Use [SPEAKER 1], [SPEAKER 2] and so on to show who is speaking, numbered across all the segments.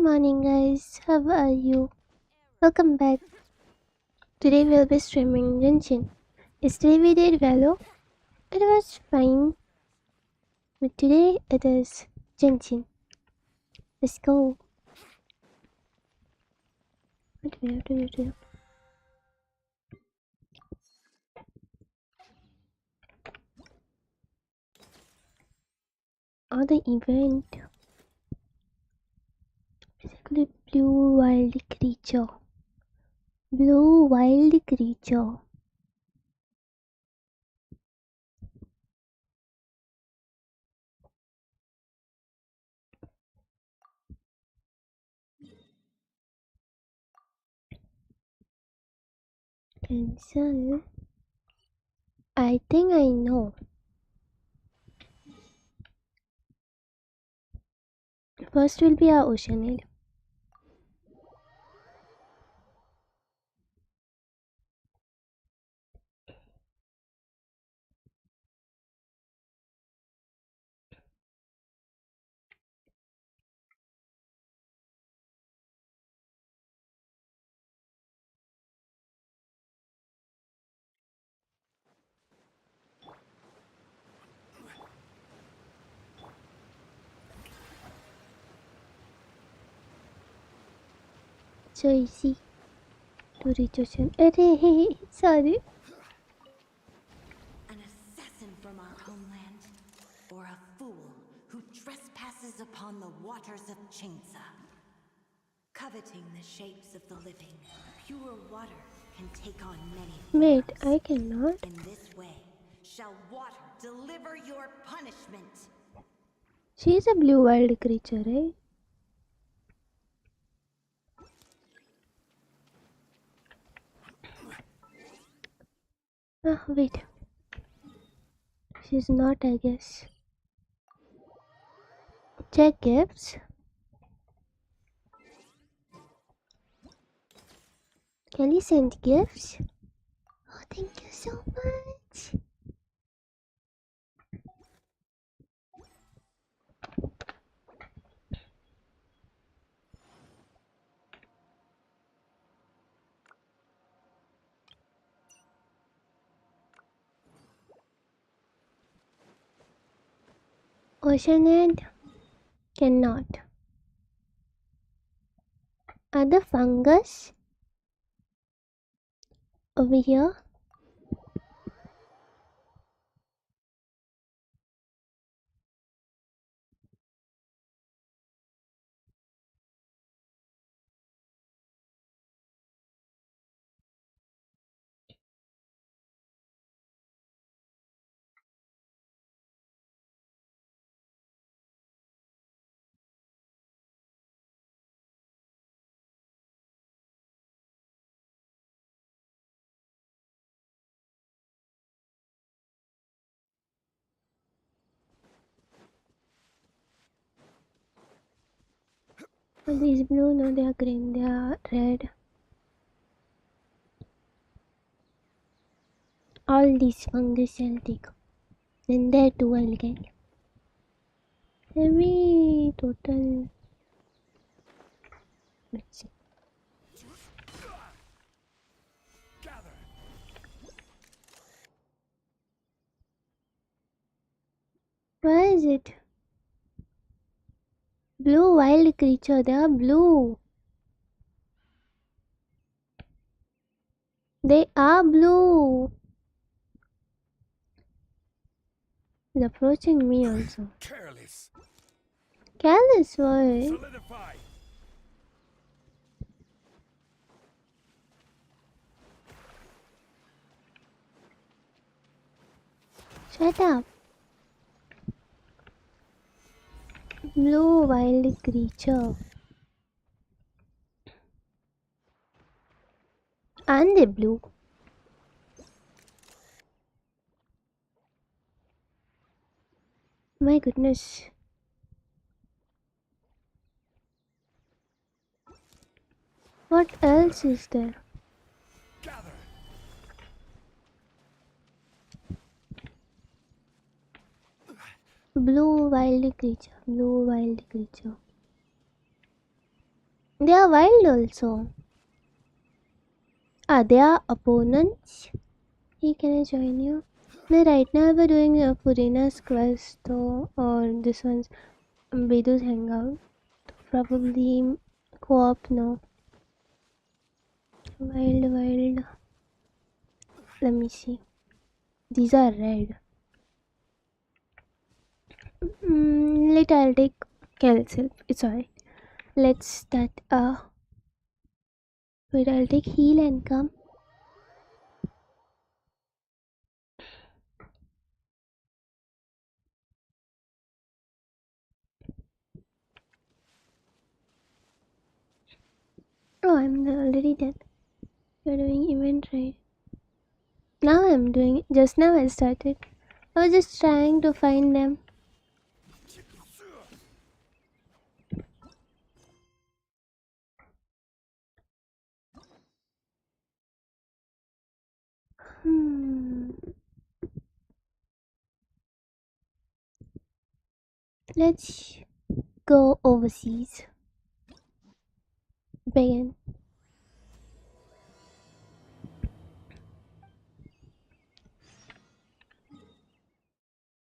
[SPEAKER 1] morning, guys. How are you? Welcome back. Today we'll be streaming Genshin. Yesterday we did Valo. It was fine. But today it is Genshin. Let's go. What do we have to do? Oh, the event. Basically, blue wild creature. Blue wild creature. Cancel. I think I know. First will be our ocean hill. So easy to reach ocean. Arey, sorry.
[SPEAKER 2] An assassin from our homeland, or a fool who trespasses upon the waters of Chingsa. Coveting the shapes of the living, pure water can take on many forms.
[SPEAKER 1] Wait, I cannot.
[SPEAKER 2] In this way, shall water deliver your punishment.
[SPEAKER 1] She is a blue wild creature, right? Ah, wait. She's not, I guess. Check gifts. Kelly sent gifts. Oh, thank you so much. Oceanhead cannot. Other fungus over here. Are these blue? No, they are green. They are red. All these fungus I'll take. Then there too I'll get. Every total. Let's see. Why is it? Blue wild creature. They are blue. They are blue. He's approaching me also.
[SPEAKER 3] Careless.
[SPEAKER 1] Careless boy.
[SPEAKER 3] Solidify.
[SPEAKER 1] Shut up. Blue wild creature. And the blue. My goodness. What else is there?
[SPEAKER 3] Gather.
[SPEAKER 1] Blue wild creature. Blue wild creature. They are wild also. Are they our opponents? Hey, can I join you? No, right now we're doing Purina's quest though, or this one's Bedu's hangout. Probably co-op no. Wild, wild. Let me see. These are red. Later I'll take cancel. It's alright. Let's start. Wait, I'll take heal and come. Oh, I'm already done. You're doing event right. Now I'm doing. Just now I started. I was just trying to find them. Hmm. Let's go overseas. Begin.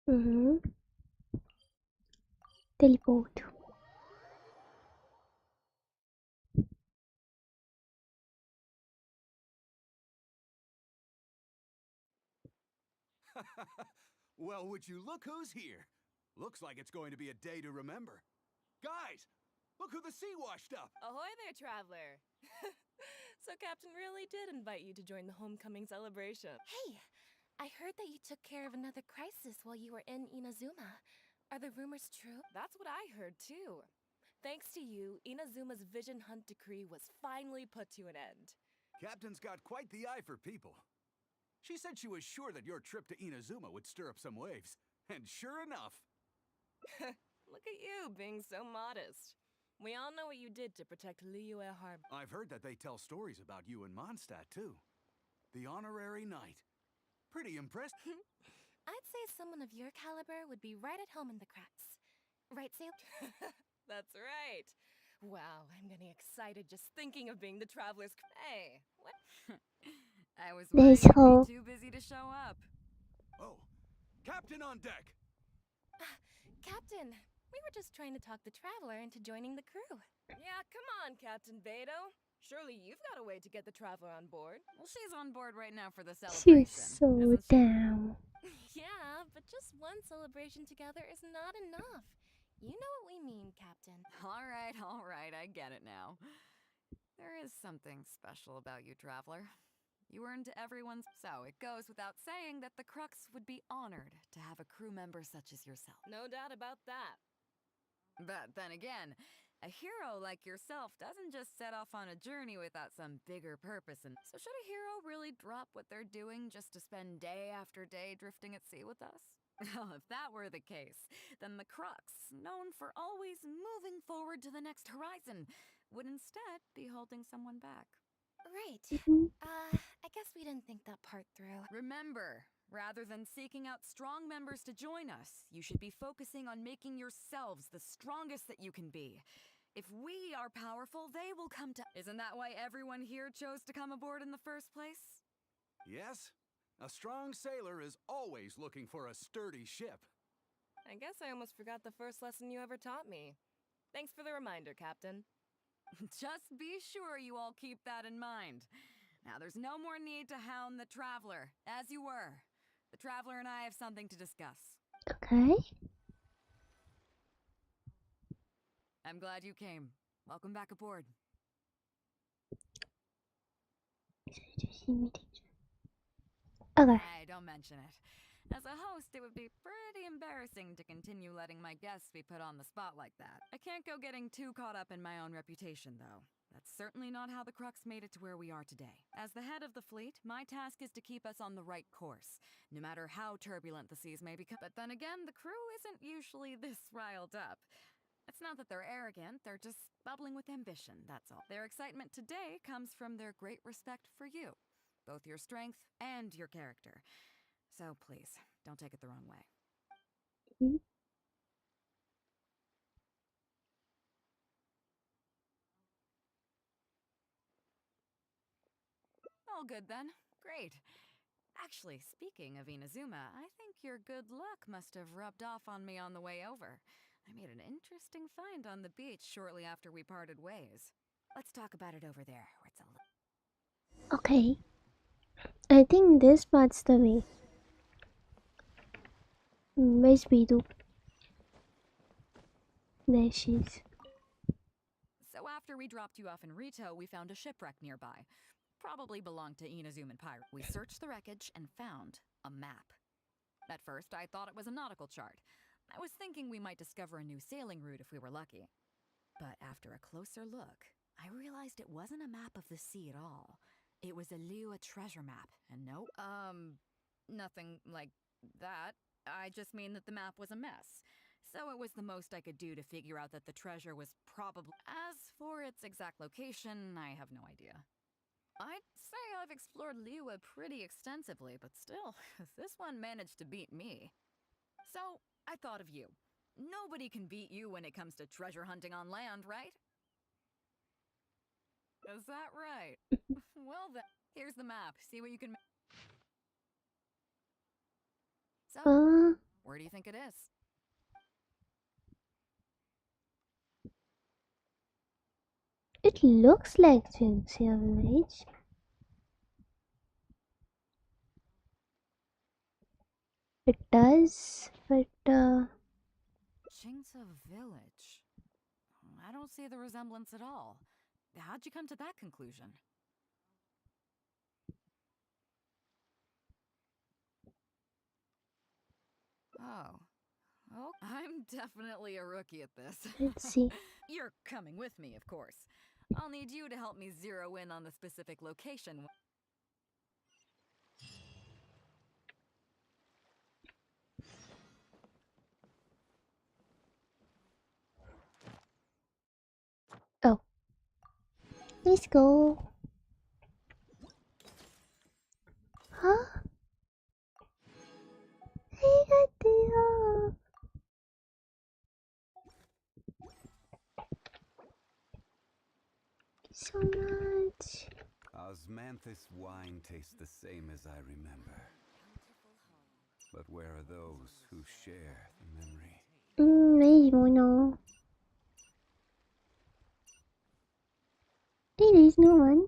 [SPEAKER 1] Mm-hmm. Teleport.
[SPEAKER 3] Well, would you look who's here? Looks like it's going to be a day to remember. Guys, look who the sea washed up!
[SPEAKER 4] Ahoy there, traveler! So Captain really did invite you to join the homecoming celebration.
[SPEAKER 2] Hey, I heard that you took care of another crisis while you were in Inazuma. Are the rumors true?
[SPEAKER 4] That's what I heard too. Thanks to you, Inazuma's Vision Hunt decree was finally put to an end.
[SPEAKER 3] Captain's got quite the eye for people. She said she was sure that your trip to Inazuma would stir up some waves. And sure enough...
[SPEAKER 4] Look at you, being so modest. We all know what you did to protect Liyue Harbor.
[SPEAKER 3] I've heard that they tell stories about you in Mondstadt, too. The honorary knight. Pretty impressed.
[SPEAKER 2] I'd say someone of your caliber would be right at home in the cracks. Right, Sail?
[SPEAKER 4] That's right. Wow, I'm getting excited just thinking of being the traveler's. Hey, what?
[SPEAKER 5] I was
[SPEAKER 1] There's
[SPEAKER 5] worried you'd
[SPEAKER 1] hope.
[SPEAKER 5] be too busy to show up.
[SPEAKER 3] Oh, Captain on deck!
[SPEAKER 2] Captain, we were just trying to talk the traveler into joining the crew.
[SPEAKER 4] Yeah, come on, Captain Beto. Surely you've got a way to get the traveler on board.
[SPEAKER 5] Well, she's on board right now for the
[SPEAKER 1] She's
[SPEAKER 5] celebration,
[SPEAKER 1] so
[SPEAKER 5] isn't she?
[SPEAKER 1] down.
[SPEAKER 2] Yeah, but just one celebration together is not enough. You know what we mean, Captain.
[SPEAKER 5] All right, I get it now. There is something special about you, traveler. You earned everyone's, so it goes without saying that the Crux would be honored to have a crew member such as yourself.
[SPEAKER 4] No doubt about that.
[SPEAKER 5] But then again, a hero like yourself doesn't just set off on a journey without some bigger purpose. And so should a hero really drop what they're doing just to spend day after day drifting at sea with us? Well, if that were the case, then the Crux, known for always moving forward to the next horizon, would instead be holding someone back.
[SPEAKER 2] Right.
[SPEAKER 1] Mhm.
[SPEAKER 2] I guess we didn't think that part through.
[SPEAKER 5] Remember, rather than seeking out strong members to join us, you should be focusing on making yourselves the strongest that you can be. If we are powerful, they will come to. Isn't that why everyone here chose to come aboard in the first place?
[SPEAKER 3] Yes? A strong sailor is always looking for a sturdy ship.
[SPEAKER 4] I guess I almost forgot the first lesson you ever taught me. Thanks for the reminder, Captain.
[SPEAKER 5] Just be sure you all keep that in mind. Now, there's no more need to hound the traveler, as you were. The traveler and I have something to discuss.
[SPEAKER 1] Okay.
[SPEAKER 5] I'm glad you came. Welcome back aboard.
[SPEAKER 1] Okay.
[SPEAKER 5] Hey, don't mention it. As a host, it would be pretty embarrassing to continue letting my guests be put on the spot like that. I can't go getting too caught up in my own reputation, though. That's certainly not how the Crux made it to where we are today. As the head of the fleet, my task is to keep us on the right course, no matter how turbulent the seas may become. But then again, the crew isn't usually this riled up. It's not that they're arrogant, they're just bubbling with ambition, that's all. Their excitement today comes from their great respect for you, both your strength and your character. So please, don't take it the wrong way.
[SPEAKER 1] Mhm.
[SPEAKER 5] All good then. Great. Actually, speaking of Inazuma, I think your good luck must have rubbed off on me on the way over. I made an interesting find on the beach shortly after we parted ways. Let's talk about it over there, where it's a little...
[SPEAKER 1] Okay, I think this part's the way. Where's Bidu? There she is.
[SPEAKER 5] So after we dropped you off in Rito, we found a shipwreck nearby. Probably belonged to Inazuman pirate. We searched the wreckage and found a map. At first, I thought it was a nautical chart. I was thinking we might discover a new sailing route if we were lucky. But after a closer look, I realized it wasn't a map of the sea at all. It was a Liyue treasure map, and no, nothing like that. I just mean that the map was a mess. So it was the most I could do to figure out that the treasure was probably... As for its exact location, I have no idea. I'd say I've explored Liyue pretty extensively, but still, this one managed to beat me. So, I thought of you. Nobody can beat you when it comes to treasure hunting on land, right? Is that right? Well then, here's the map. See what you can... So, where do you think it is?
[SPEAKER 1] It looks like Jinxia village. It does, but
[SPEAKER 5] Chingsa village. I don't see the resemblance at all. How'd you come to that conclusion? Oh. Oh, I'm definitely a rookie at this.
[SPEAKER 1] let's see.
[SPEAKER 5] You're coming with me, of course. I'll need you to help me zero in on the specific location.
[SPEAKER 1] Oh, let's go. Huh? Hey, got the so much.
[SPEAKER 3] Osmanthus wine tastes the same as I remember. But where are those who share the memory?
[SPEAKER 1] Where's Mono? There is no one.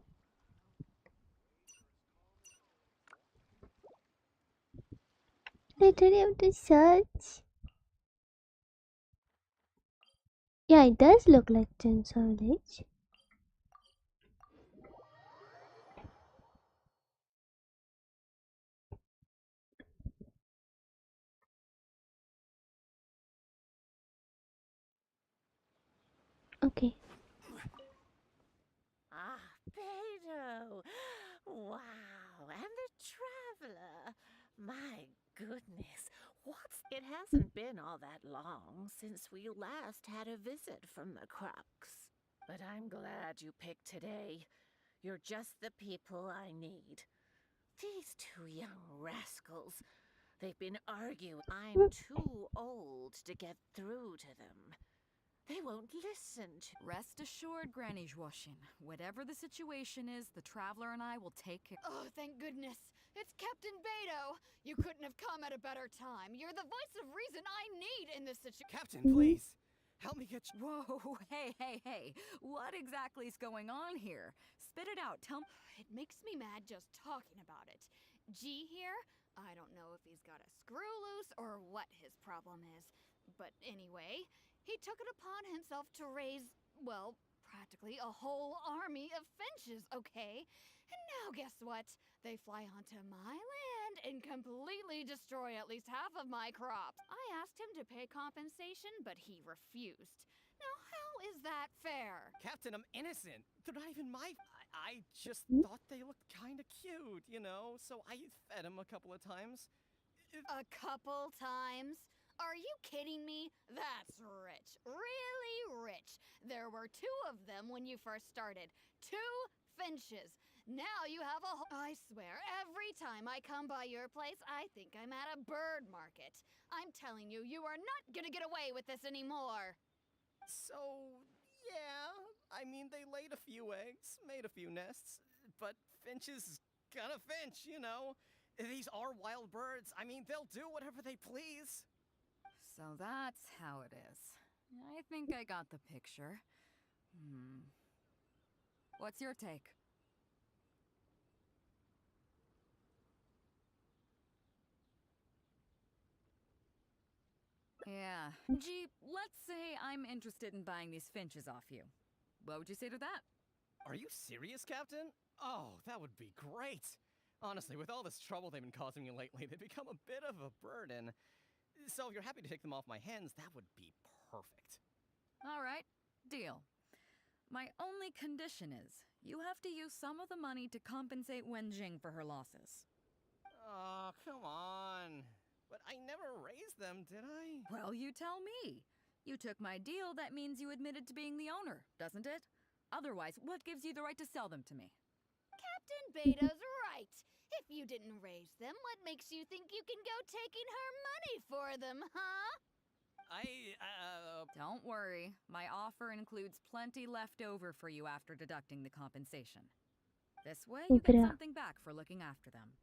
[SPEAKER 1] I don't have to search. Yeah, it does look like Jinxia village. Okay.
[SPEAKER 6] Ah, Beto! Wow, and the traveler! My goodness, it hasn't been all that long since we last had a visit from the Crux. But I'm glad you picked today. You're just the people I need. These two young rascals, they've been arguing. I'm too old to get through to them. They won't listen to...
[SPEAKER 5] Rest assured, Granny Zhuoshin. Whatever the situation is, the Traveler and I will take care...
[SPEAKER 7] Oh, thank goodness. It's Captain Beto. You couldn't have come at a better time. You're the voice of reason I need in this situation.
[SPEAKER 8] Captain, please. Help me get you...
[SPEAKER 5] Whoa, hey. What exactly is going on here? Spit it out, tell me...
[SPEAKER 7] It makes me mad just talking about it. G here, I don't know if he's got a screw loose or what his problem is. But anyway, he took it upon himself to raise, well, practically a whole army of finches, okay? And now guess what? They fly onto my land and completely destroy at least half of my crops. I asked him to pay compensation, but he refused. Now, how is that fair?
[SPEAKER 8] Captain, I'm innocent. They're not even my... I just thought they looked kind of cute, you know? So I fed them a couple of times.
[SPEAKER 7] A couple times? Are you kidding me? That's rich. Really rich. There were 2 of them when you first started. 2 finches. Now you have a whole... I swear, every time I come by your place, I think I'm at a bird market. I'm telling you, you are not gonna get away with this anymore.
[SPEAKER 8] So, yeah. I mean, they laid a few eggs, made a few nests, but finches got a finch, you know. These are wild birds. I mean, they'll do whatever they please.
[SPEAKER 5] So that's how it is. I think I got the picture. What's your take? Yeah. Gee, let's say I'm interested in buying these finches off you. What would you say to that?
[SPEAKER 8] Are you serious, Captain? Oh, that would be great. Honestly, with all this trouble they've been causing me lately, they've become a bit of a burden. So if you're happy to take them off my hands, that would be perfect.
[SPEAKER 5] All right, deal. My only condition is you have to use some of the money to compensate Wenjing for her losses.
[SPEAKER 8] Oh, come on. But I never raised them, did I?
[SPEAKER 5] Well, you tell me. You took my deal, that means you admitted to being the owner, doesn't it? Otherwise, what gives you the right to sell them to me?
[SPEAKER 7] Captain Beto's right. If you didn't raise them, what makes you think you can go taking her money for them, huh?
[SPEAKER 5] Don't worry. My offer includes plenty left over for you after deducting the compensation. This way, you get
[SPEAKER 1] Bra.
[SPEAKER 5] something back for looking after them.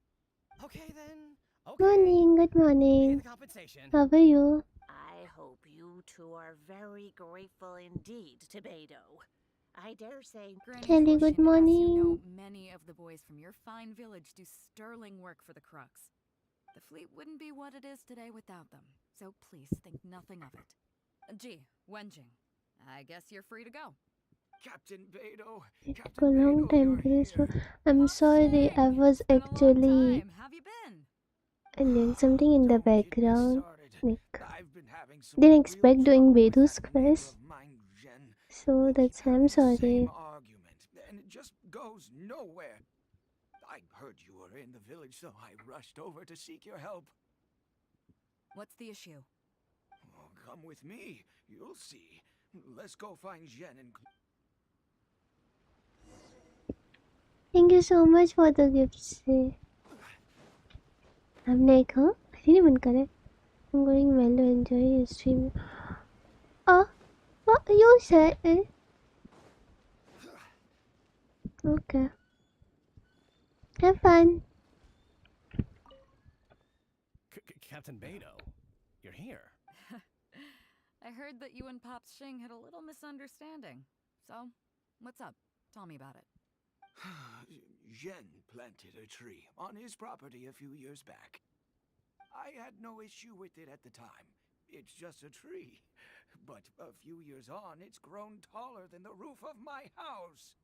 [SPEAKER 8] Okay, then. Okay.
[SPEAKER 1] Morning, good
[SPEAKER 8] Pay
[SPEAKER 1] morning.
[SPEAKER 8] the compensation.
[SPEAKER 1] How are you?
[SPEAKER 6] I hope you two are very grateful indeed to Beto. I dare say.
[SPEAKER 5] Granny
[SPEAKER 1] Kelly, good
[SPEAKER 5] Fortune, as you
[SPEAKER 1] morning.
[SPEAKER 5] know, many of the boys from your fine village do sterling work for the Crux. The fleet wouldn't be what it is today without them, so please think nothing of it. Gee, Wenjing, I guess you're free to go.
[SPEAKER 3] Captain Beto,
[SPEAKER 1] It took a
[SPEAKER 3] Captain
[SPEAKER 1] long
[SPEAKER 3] Beto,
[SPEAKER 1] time
[SPEAKER 3] you're
[SPEAKER 1] to respond.
[SPEAKER 3] here.
[SPEAKER 1] I'm
[SPEAKER 5] Pop
[SPEAKER 1] sorry,
[SPEAKER 5] Shing,
[SPEAKER 1] I was
[SPEAKER 5] it's been a long
[SPEAKER 1] actually
[SPEAKER 5] time. Have you been?
[SPEAKER 1] doing something in the
[SPEAKER 3] Don't get me
[SPEAKER 1] background.
[SPEAKER 3] started.
[SPEAKER 1] Like,
[SPEAKER 3] I've been having some
[SPEAKER 1] didn't
[SPEAKER 3] real
[SPEAKER 1] expect doing
[SPEAKER 3] trouble with
[SPEAKER 1] Bedu's
[SPEAKER 3] that neighbor
[SPEAKER 1] quest,
[SPEAKER 3] of mine, Jen.
[SPEAKER 1] so
[SPEAKER 3] We keep
[SPEAKER 1] that's why I'm
[SPEAKER 3] having the
[SPEAKER 1] sorry.
[SPEAKER 3] same argument, and it just goes nowhere. I heard you were in the village, so I rushed over to seek your help.
[SPEAKER 5] What's the issue?
[SPEAKER 3] Oh, come with me. You'll see. Let's go find Jen and...
[SPEAKER 1] Thank you so much for the gifts. I'm like, huh? I didn't even connect. I'm going well to enjoy your stream. Oh, what you said? Okay. Have fun.
[SPEAKER 8] Captain Beto, you're here.
[SPEAKER 5] I heard that you and Pop Shing had a little misunderstanding. So, what's up? Tell me about it.
[SPEAKER 3] Jen planted a tree on his property a few years back. I had no issue with it at the time. It's just a tree. But a few years on, it's grown taller than the roof of my house.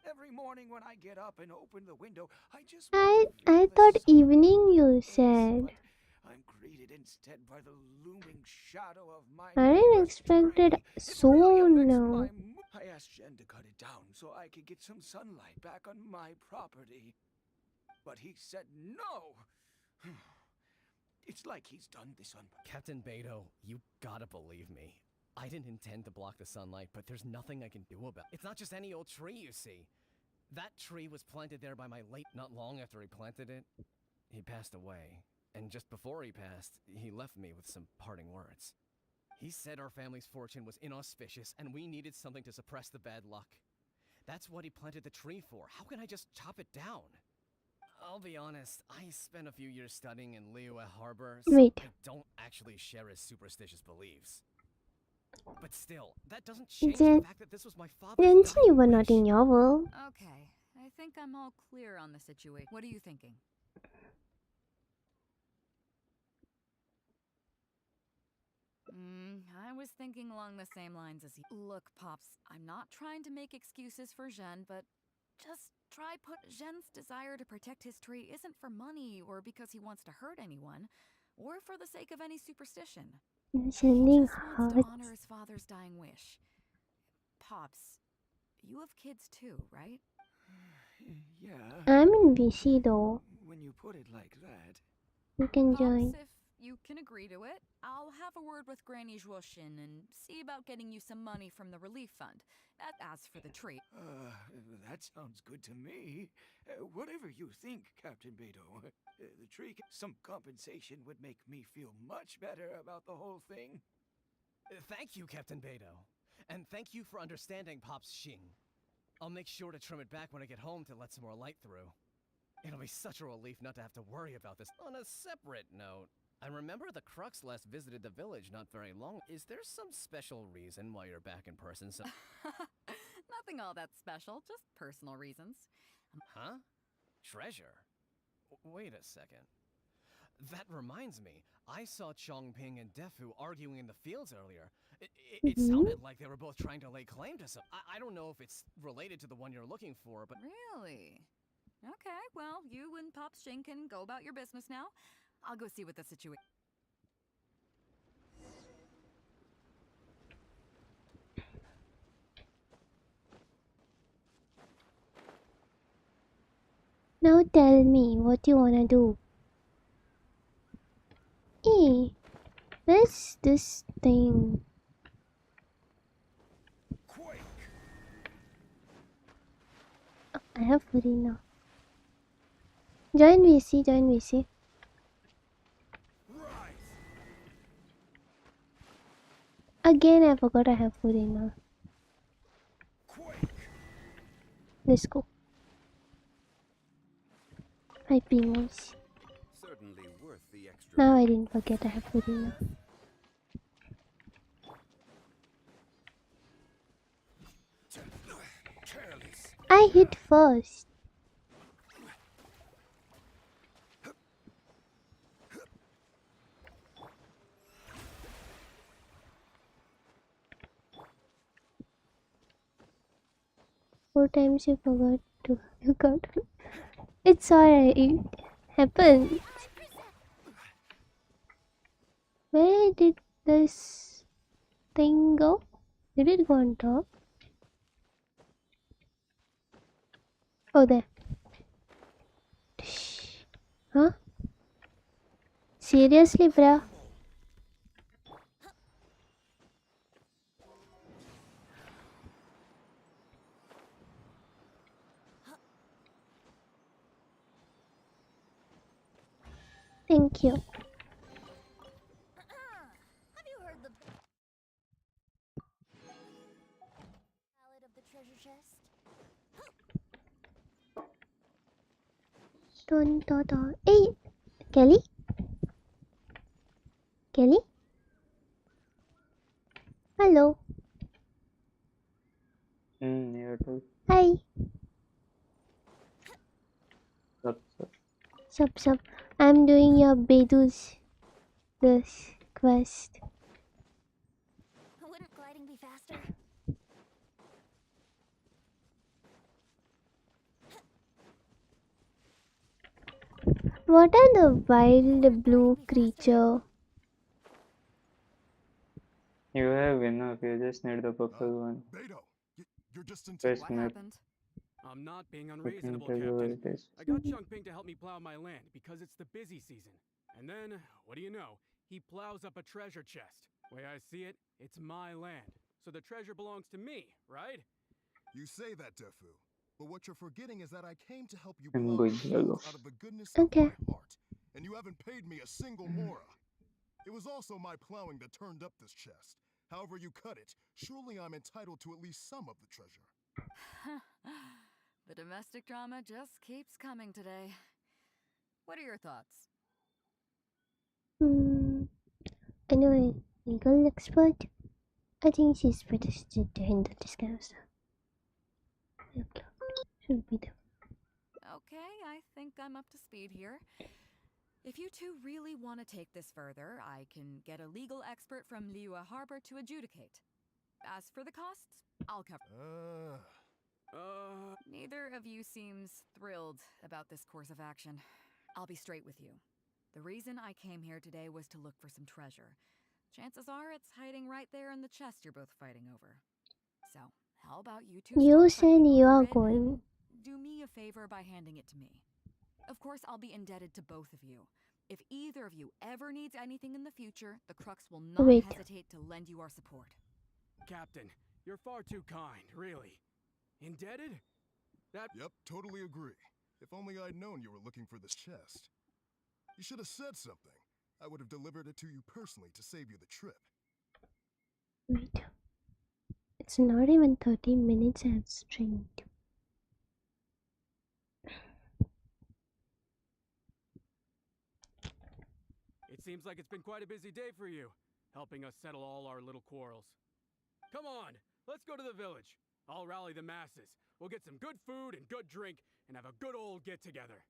[SPEAKER 3] Every morning when I get up and open the window, I just want to feel
[SPEAKER 1] I
[SPEAKER 3] the
[SPEAKER 1] thought
[SPEAKER 3] sun
[SPEAKER 1] evening
[SPEAKER 3] on my
[SPEAKER 1] you
[SPEAKER 3] face,
[SPEAKER 1] said.
[SPEAKER 3] but I'm greeted instead by the looming shadow of my
[SPEAKER 1] I didn't
[SPEAKER 3] neighbor's
[SPEAKER 1] expect it
[SPEAKER 3] tree. It
[SPEAKER 1] so
[SPEAKER 3] really affects
[SPEAKER 1] now.
[SPEAKER 3] my mood. I asked Jen to cut it down so I could get some sunlight back on my property. But he said no. It's like he's done this on...
[SPEAKER 8] Captain Beto, you gotta believe me. I didn't intend to block the sunlight, but there's nothing I can do about it. It's not just any old tree, you see. That tree was planted there by my late... Not long after he planted it, he passed away. And just before he passed, he left me with some parting words. He said our family's fortune was inauspicious, and we needed something to suppress the bad luck. That's what he planted the tree for. How can I just chop it down? I'll be honest, I spent a few years studying in Liyue Harbor, so
[SPEAKER 1] Wait.
[SPEAKER 8] I don't actually share his superstitious beliefs. But still, that doesn't change the fact that this was my father's
[SPEAKER 1] Genshin, you
[SPEAKER 8] dying
[SPEAKER 1] were not
[SPEAKER 8] wish.
[SPEAKER 1] in your world.
[SPEAKER 5] Okay, I think I'm all clear on the situation. What are you thinking? I was thinking along the same lines as you. Look, Pops, I'm not trying to make excuses for Zhen, but just try put Zhen's desire to protect his tree isn't for money or because he wants to hurt anyone, or for the sake of any superstition. He
[SPEAKER 1] Sending
[SPEAKER 5] just wants
[SPEAKER 1] hearts.
[SPEAKER 5] to honor his father's dying wish. Pops, you have kids too, right?
[SPEAKER 3] Yeah.
[SPEAKER 1] I'm in VC though.
[SPEAKER 3] When you put it like that.
[SPEAKER 1] You can
[SPEAKER 5] Pops,
[SPEAKER 1] join.
[SPEAKER 5] if you can agree to it, I'll have a word with Granny Zhuoshin and see about getting you some money from the relief fund. As for the tree.
[SPEAKER 3] That sounds good to me. Whatever you think, Captain Beto. The tree, some compensation would make me feel much better about the whole thing.
[SPEAKER 8] Thank you, Captain Beto. And thank you for understanding Pop's Xing. I'll make sure to trim it back when I get home to let some more light through. It'll be such a relief not to have to worry about this. On a separate note, I remember the Crux last visited the village not very long. Is there some special reason why you're back in person?
[SPEAKER 5] Nothing all that special, just personal reasons.
[SPEAKER 8] Huh? Treasure? Wait a second. That reminds me, I saw Chongping and Defu arguing in the fields earlier. It sounded like they were both trying to lay claim to some. I don't know if it's related to the one you're looking for, but.
[SPEAKER 5] Really? Okay, well, you and Pops Jing can go about your business now. I'll go see what the situation.
[SPEAKER 1] Now tell me what you wanna do. Hey, where's this thing?
[SPEAKER 3] Quake!
[SPEAKER 1] Oh, I have Furina. Join VC, join VC.
[SPEAKER 3] Rise!
[SPEAKER 1] Again, I forgot I have Furina.
[SPEAKER 3] Quake!
[SPEAKER 1] Let's go. Hi, Pingos.
[SPEAKER 9] Certainly worth the extra.
[SPEAKER 1] Now I didn't forget I have Furina.
[SPEAKER 3] Careless.
[SPEAKER 1] I hit first. Four times you forgot to look out. It's alright, it happens. Where did this thing go? Did it go on top? Oh, there. Huh? Seriously, bruh? Thank you.
[SPEAKER 7] Have you heard the ballad of the treasure chest?
[SPEAKER 1] Dun, dun, dun. Hey, Kelly? Kelly? Hello.
[SPEAKER 10] Yeah, too.
[SPEAKER 1] Hi.
[SPEAKER 10] Sup, sup.
[SPEAKER 1] Sup, sup. I'm doing your Bedu's this quest.
[SPEAKER 7] Wouldn't gliding be faster?
[SPEAKER 1] What are the wild blue creature?
[SPEAKER 10] You have enough, you just need the purple one.
[SPEAKER 11] Beto, you're just in
[SPEAKER 10] Press
[SPEAKER 5] What
[SPEAKER 10] map,
[SPEAKER 5] happened?
[SPEAKER 11] I'm not being
[SPEAKER 10] you can
[SPEAKER 11] unreasonable,
[SPEAKER 10] tell you
[SPEAKER 11] Captain.
[SPEAKER 10] what it is.
[SPEAKER 11] I got Chongping to help me plow my land because it's the busy season. And then, what do you know? He plows up a treasure chest. Way I see it, it's my land. So the treasure belongs to me, right?
[SPEAKER 12] You say that, Defu. But what you're forgetting is that I came to help you
[SPEAKER 10] I'm
[SPEAKER 12] plow
[SPEAKER 10] going
[SPEAKER 12] the
[SPEAKER 10] to
[SPEAKER 12] fields
[SPEAKER 10] love.
[SPEAKER 12] out of the goodness
[SPEAKER 1] Okay.
[SPEAKER 12] of my heart. And you haven't paid me a single mora. It was also my plowing that turned up this chest. However you cut it, surely I'm entitled to at least some of the treasure.
[SPEAKER 5] The domestic drama just keeps coming today. What are your thoughts?
[SPEAKER 1] I know a legal expert. I think she's better suited to handle this kind of stuff. Okay. Should be there.
[SPEAKER 5] Okay, I think I'm up to speed here. If you two really want to take this further, I can get a legal expert from Liyue Harbor to adjudicate. As for the costs, I'll cover. Neither of you seems thrilled about this course of action. I'll be straight with you. The reason I came here today was to look for some treasure. Chances are it's hiding right there in the chest you're both fighting over. So, how about you two
[SPEAKER 1] You
[SPEAKER 5] stop fighting
[SPEAKER 1] said you
[SPEAKER 5] over
[SPEAKER 1] are
[SPEAKER 5] it
[SPEAKER 1] going.
[SPEAKER 5] and do me a favor by handing it to me. Of course, I'll be indebted to both of you. If either of you ever needs anything in the future, the Crux will not
[SPEAKER 1] Wait.
[SPEAKER 5] hesitate to lend you our support.
[SPEAKER 11] Captain, you're far too kind, really. Indebted?
[SPEAKER 12] Yep, totally agree. If only I'd known you were looking for this chest. You should have said something. I would have delivered it to you personally to save you the trip.
[SPEAKER 1] Wait. It's not even 30 minutes I have streamed.
[SPEAKER 11] seems like it's been quite a busy day for you, helping us settle all our little quarrels. Come on, let's go to the village. I'll rally the masses. We'll get some good food and good drink and have a good old get-together.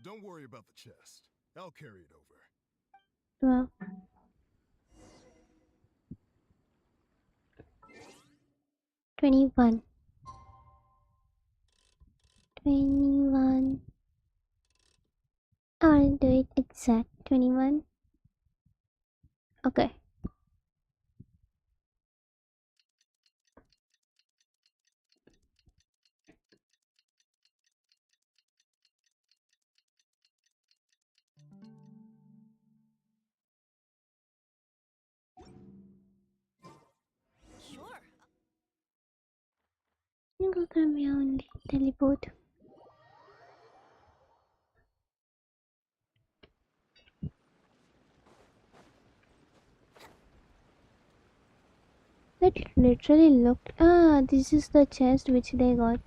[SPEAKER 12] Don't worry about the chest. I'll carry it over.
[SPEAKER 1] Well, 21. 21. I'll do it exact 21. Okay.
[SPEAKER 2] Sure.
[SPEAKER 1] You go come here only. Teleport. That literally looked. Ah, this is the chest which they got.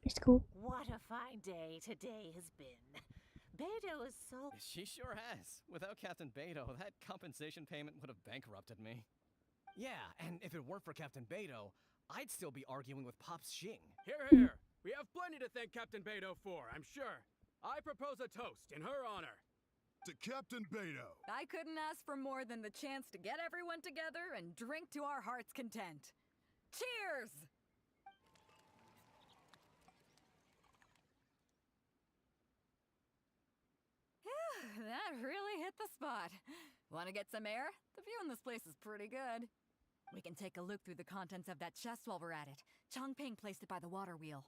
[SPEAKER 1] Let's go.
[SPEAKER 6] What a fine day today has been. Beto is so...
[SPEAKER 8] She sure has. Without Captain Beto, that compensation payment would have bankrupted me. Yeah, and if it weren't for Captain Beto, I'd still be arguing with Pops Xing.
[SPEAKER 11] Here, here. We have plenty to thank Captain Beto for, I'm sure. I propose a toast in her honor.
[SPEAKER 12] To Captain Beto.
[SPEAKER 5] I couldn't ask for more than the chance to get everyone together and drink to our heart's content. Cheers! That really hit the spot. Want to get some air? The view in this place is pretty good. We can take a look through the contents of that chest while we're at it. Chongping placed it by the water wheel.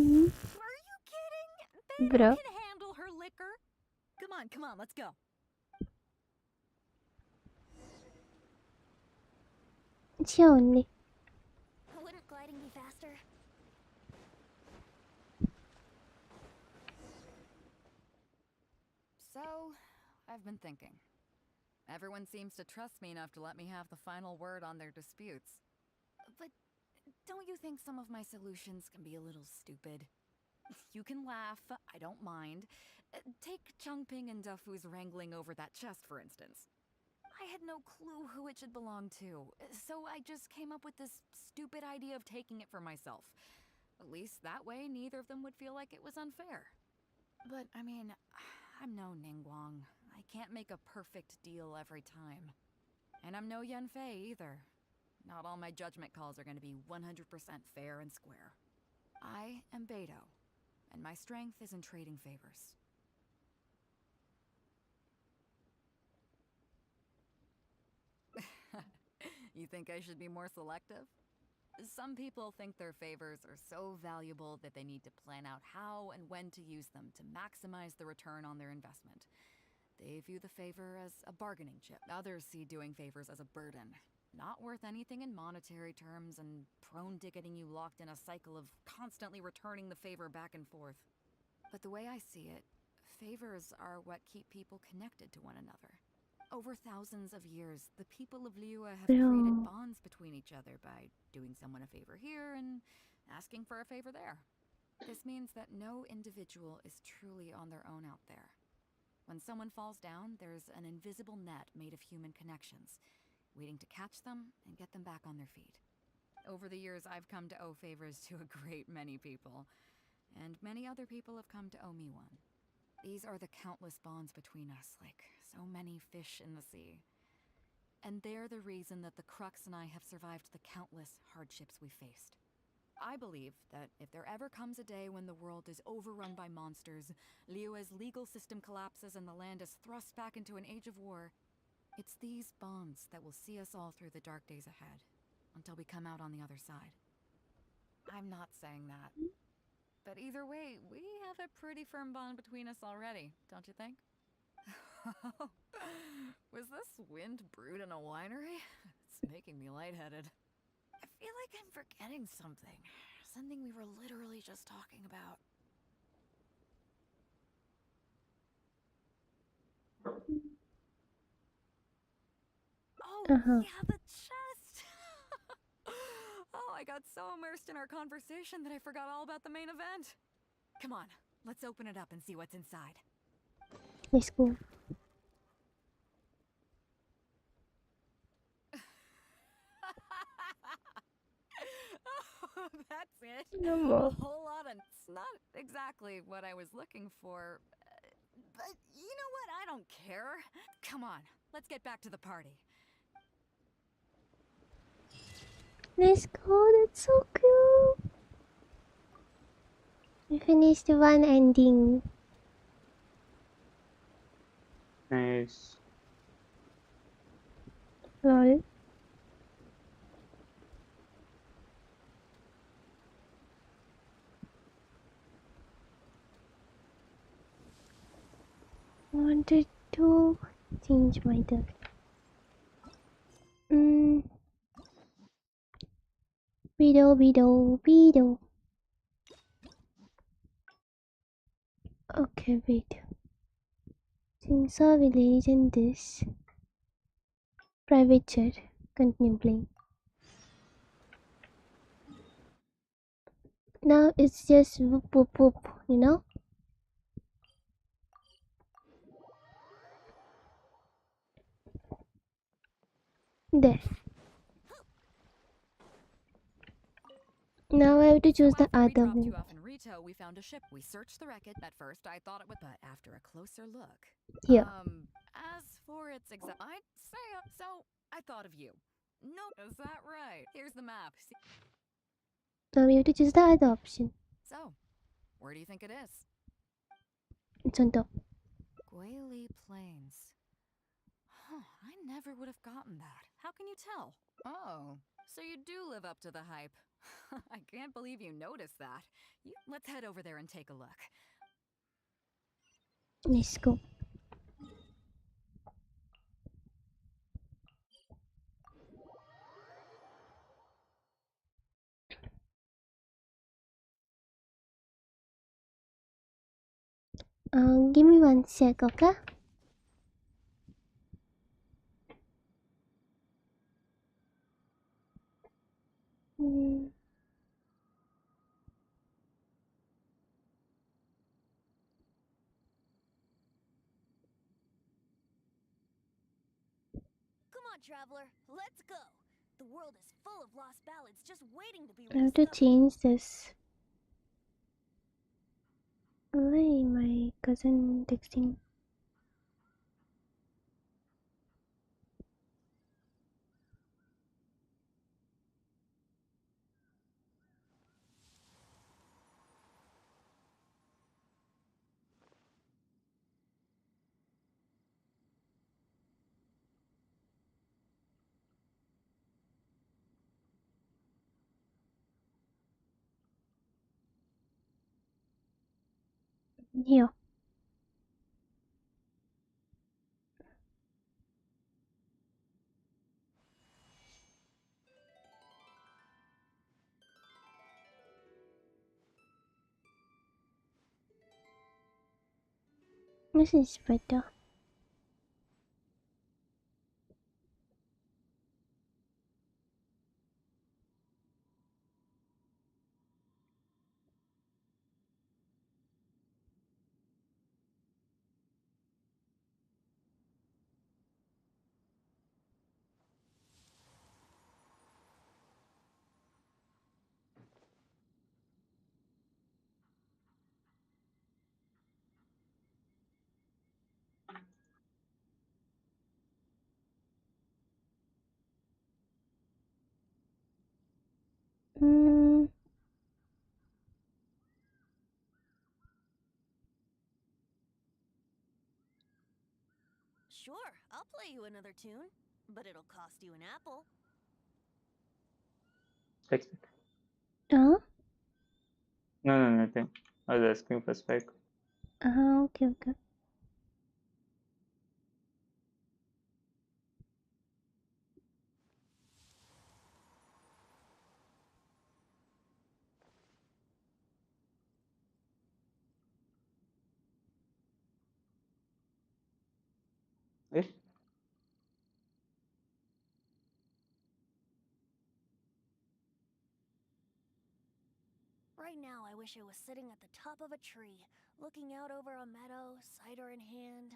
[SPEAKER 1] Mm-hmm.
[SPEAKER 5] Are you kidding? Beto
[SPEAKER 1] Bro.
[SPEAKER 5] can handle her liquor. Come on, let's go.
[SPEAKER 1] It's here only.
[SPEAKER 7] Wouldn't gliding be faster?
[SPEAKER 5] So, I've been thinking. Everyone seems to trust me enough to let me have the final word on their disputes. But don't you think some of my solutions can be a little stupid? You can laugh, I don't mind. Take Chongping and Dufu's wrangling over that chest, for instance. I had no clue who it should belong to, so I just came up with this stupid idea of taking it for myself. At least that way, neither of them would feel like it was unfair. But, I mean, I'm no Ningguang. I can't make a perfect deal every time. And I'm no Yanfei either. Not all my judgment calls are going to be 100% fair and square. I am Beto, and my strength is in trading favors. You think I should be more selective? Some people think their favors are so valuable that they need to plan out how and when to use them to maximize the return on their investment. They view the favor as a bargaining chip. Others see doing favors as a burden, not worth anything in monetary terms and prone to getting you locked in a cycle of constantly returning the favor back and forth. But the way I see it, favors are what keep people connected to one another. Over thousands of years, the people of Liyue have created bonds between each other by doing someone a favor here and asking for a favor there. This means that no individual is truly on their own out there. When someone falls down, there's an invisible net made of human connections, waiting to catch them and get them back on their feet. Over the years, I've come to owe favors to a great many people, and many other people have come to owe me one. These are the countless bonds between us, like so many fish in the sea. And they're the reason that the Crux and I have survived the countless hardships we faced. I believe that if there ever comes a day when the world is overrun by monsters, Liyue's legal system collapses and the land is thrust back into an age of war, it's these bonds that will see us all through the dark days ahead, until we come out on the other side. I'm not saying that. But either way, we have a pretty firm bond between us already, don't you think? Was this wind brewed in a winery? It's making me lightheaded. I feel like I'm forgetting something. Something we were literally just talking about. Oh, yeah, the chest! I got so immersed in our conversation that I forgot all about the main event. Come on, let's open it up and see what's inside.
[SPEAKER 1] Let's go.
[SPEAKER 5] Oh, that's it.
[SPEAKER 1] No
[SPEAKER 5] A
[SPEAKER 1] more.
[SPEAKER 5] whole lot of. It's not exactly what I was looking for. But you know what? I don't care. Come on, let's get back to the party.
[SPEAKER 1] Let's go. That's so cool. We finished one ending.
[SPEAKER 10] Nice.
[SPEAKER 1] Lol. Wanted to change my duck. Beedo. Okay, wait. Chinsa village and this. Private chat. Continue playing. Now it's just whoop whoop whoop, you know? There. Now I have to choose the
[SPEAKER 5] After we
[SPEAKER 1] other
[SPEAKER 5] dropped
[SPEAKER 1] one.
[SPEAKER 5] you off in Rito, we found a ship. We searched the wreckage. At first, I thought it would, but after a closer look.
[SPEAKER 1] Here.
[SPEAKER 5] As for its exact, I'd say so. I thought of you. No, is that right? Here's the map. See?
[SPEAKER 1] Now we have to choose the other option.
[SPEAKER 5] So, where do you think it is?
[SPEAKER 1] It's on top.
[SPEAKER 5] Guili Plains. Huh, I never would have gotten that. How can you tell? Oh, so you do live up to the hype. I can't believe you noticed that. Let's head over there and take a look.
[SPEAKER 1] Let's go. Give me 1 sec, okay? Mm.
[SPEAKER 13] Come on, traveler, let's go. The world is full of lost ballads just waiting to be
[SPEAKER 1] I have to
[SPEAKER 13] rediscovered.
[SPEAKER 1] change this. Why my cousin texting? Here. This is better. Mm.
[SPEAKER 13] Sure, I'll play you another tune, but it'll cost you an apple.
[SPEAKER 10] Spec.
[SPEAKER 1] Huh?
[SPEAKER 10] No, nothing. I was asking for spec.
[SPEAKER 1] Okay, okay.
[SPEAKER 10] Eh?
[SPEAKER 13] Right now, I wish I was sitting at the top of a tree, looking out over a meadow, cider in hand.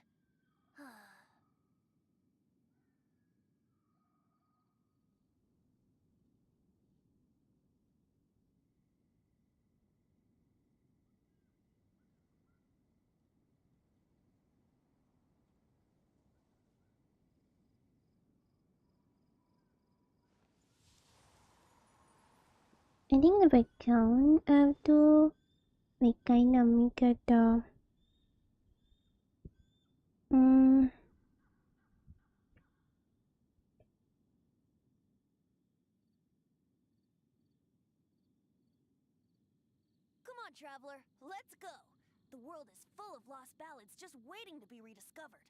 [SPEAKER 1] I think the background I have to like kinda make it mm,
[SPEAKER 13] Come on, traveler, let's go! The world is full of lost ballads just waiting to be rediscovered.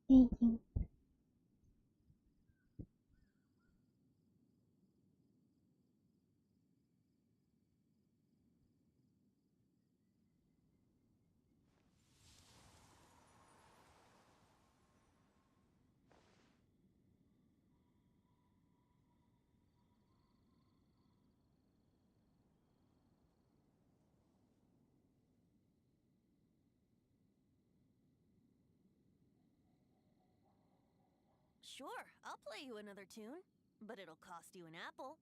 [SPEAKER 1] thinking.
[SPEAKER 13] Sure, I'll play you another tune, but it'll cost you an apple.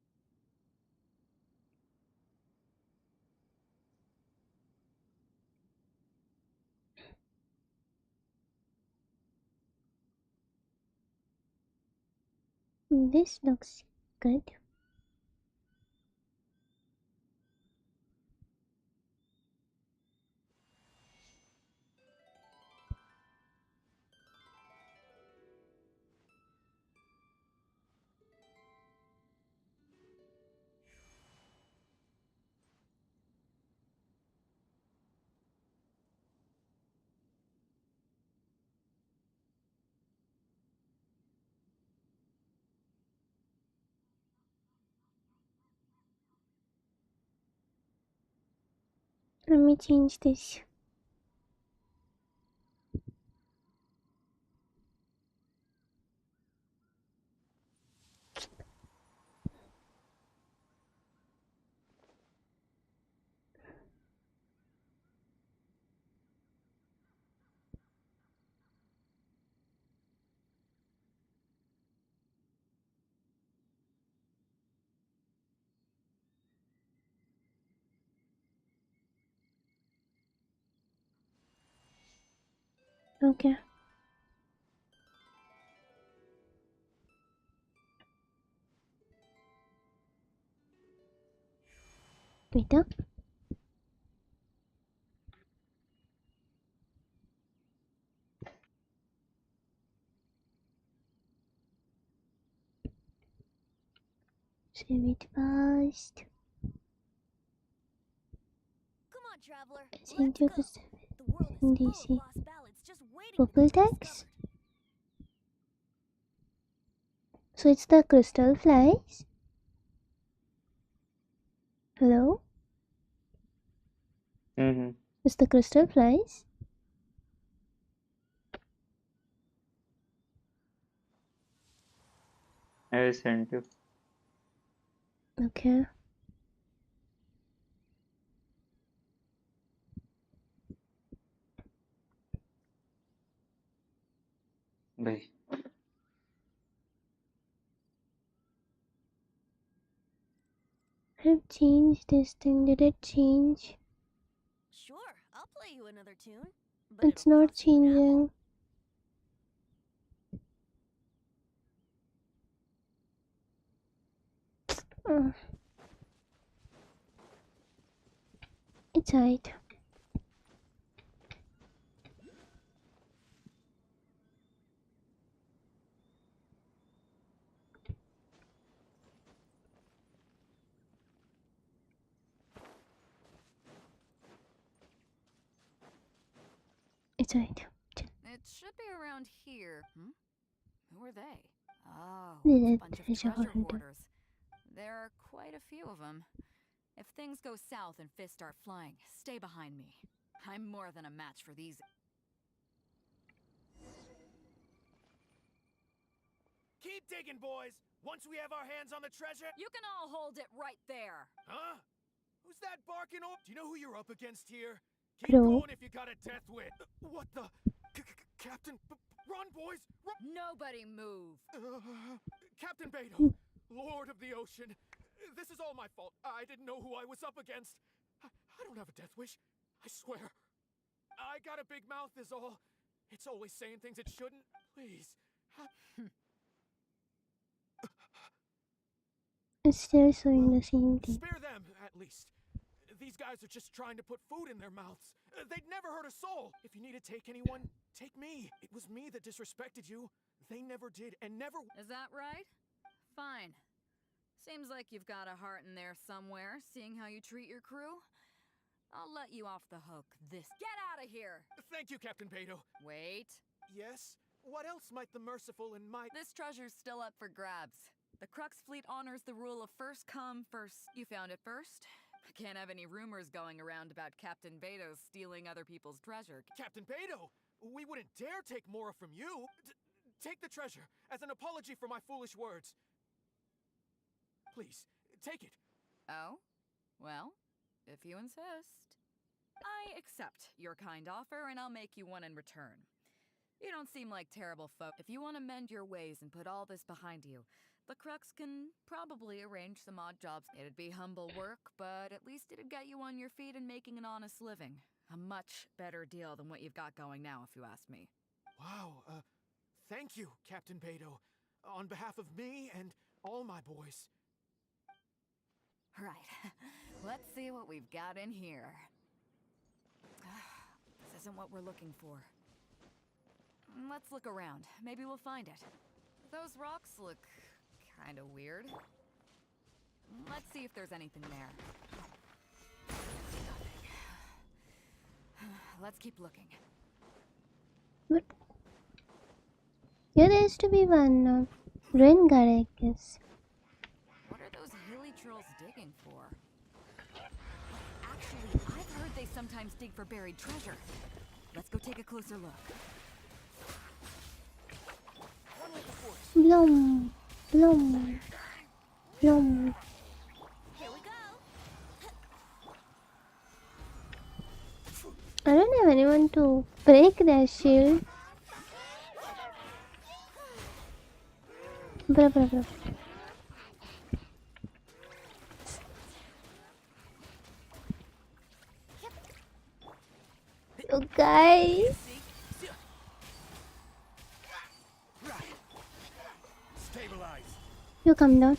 [SPEAKER 1] This looks good. Let me change this. Okay. Wait up. Save it fast.
[SPEAKER 13] Come on, traveler,
[SPEAKER 1] Send
[SPEAKER 13] let's
[SPEAKER 1] you
[SPEAKER 13] go!
[SPEAKER 1] the
[SPEAKER 13] The world is full of
[SPEAKER 1] DC.
[SPEAKER 13] lost ballads just waiting to be
[SPEAKER 1] Purple
[SPEAKER 13] rediscovered.
[SPEAKER 1] text. So it's the crystal flies. Hello? It's the crystal flies.
[SPEAKER 10] I sent you.
[SPEAKER 1] Okay.
[SPEAKER 10] Bye.
[SPEAKER 1] I've changed this thing. Did it change?
[SPEAKER 13] Sure, I'll play you another tune, but
[SPEAKER 1] It's
[SPEAKER 13] it'll
[SPEAKER 1] not
[SPEAKER 13] cost you an apple.
[SPEAKER 1] changing. Oh. It's alright. right.
[SPEAKER 5] It should be around here. Who are they? Oh,
[SPEAKER 1] This
[SPEAKER 5] it's a
[SPEAKER 1] is
[SPEAKER 5] bunch of
[SPEAKER 1] treasure
[SPEAKER 5] treasure
[SPEAKER 1] hunter.
[SPEAKER 5] hoarders. There are quite a few of them. If things go south and fists start flying, stay behind me. I'm more than a match for these.
[SPEAKER 3] Keep digging, boys! Once we have our hands on the treasure...
[SPEAKER 5] You can all hold it right there!
[SPEAKER 3] Huh? Who's that barking over? Do you know who you're up against here? Keep
[SPEAKER 1] Bro.
[SPEAKER 3] going if you got a death wish. What the? Captain... Run, boys! Run!
[SPEAKER 5] Nobody move!
[SPEAKER 3] Captain Beto, Lord of the Ocean. This is all my fault. I didn't know who I was up against. I don't have a death wish. I swear. I got a big mouth is all. It's always saying things it shouldn't. Please.
[SPEAKER 1] It's still showing the same thing.
[SPEAKER 3] Spare them, at least. These guys are just trying to put food in their mouths. They'd never hurt a soul. If you need to take anyone, take me. It was me that disrespected you. They never did and never...
[SPEAKER 5] Is that right? Fine. Seems like you've got a heart in there somewhere, seeing how you treat your crew. I'll let you off the hook this... Get out of here!
[SPEAKER 3] Thank you, Captain Beto.
[SPEAKER 5] Wait.
[SPEAKER 3] Yes? What else might the merciful and might...
[SPEAKER 5] This treasure's still up for grabs. The Crux fleet honors the rule of first come, first... You found it first? I can't have any rumors going around about Captain Beto stealing other people's treasure.
[SPEAKER 3] Captain Beto! We wouldn't dare take Mora from you! Take the treasure, as an apology for my foolish words. Please, take it.
[SPEAKER 5] Oh? Well, if you insist. I accept your kind offer, and I'll make you one in return. You don't seem like terrible folk. If you want to mend your ways and put all this behind you, the Crux can probably arrange some odd jobs. It'd be humble work, but at least it'd get you on your feet and making an honest living. A much better deal than what you've got going now, if you ask me.
[SPEAKER 3] Wow, thank you, Captain Beto. On behalf of me and all my boys.
[SPEAKER 5] Right. Let's see what we've got in here. This isn't what we're looking for. Let's look around. Maybe we'll find it. Those rocks look kind of weird. Let's see if there's anything there. Nothing. Let's keep looking.
[SPEAKER 1] But yeah, there has to be one rain guard, I guess.
[SPEAKER 5] What are those hilly trolls digging for? Actually, I've heard they sometimes dig for buried treasure. Let's go take a closer look.
[SPEAKER 1] Blum, blum, blum.
[SPEAKER 13] Here we go.
[SPEAKER 1] I don't have anyone to break their shield. Blah, blah, blah. You guys.
[SPEAKER 3] Stabilize.
[SPEAKER 1] You come down.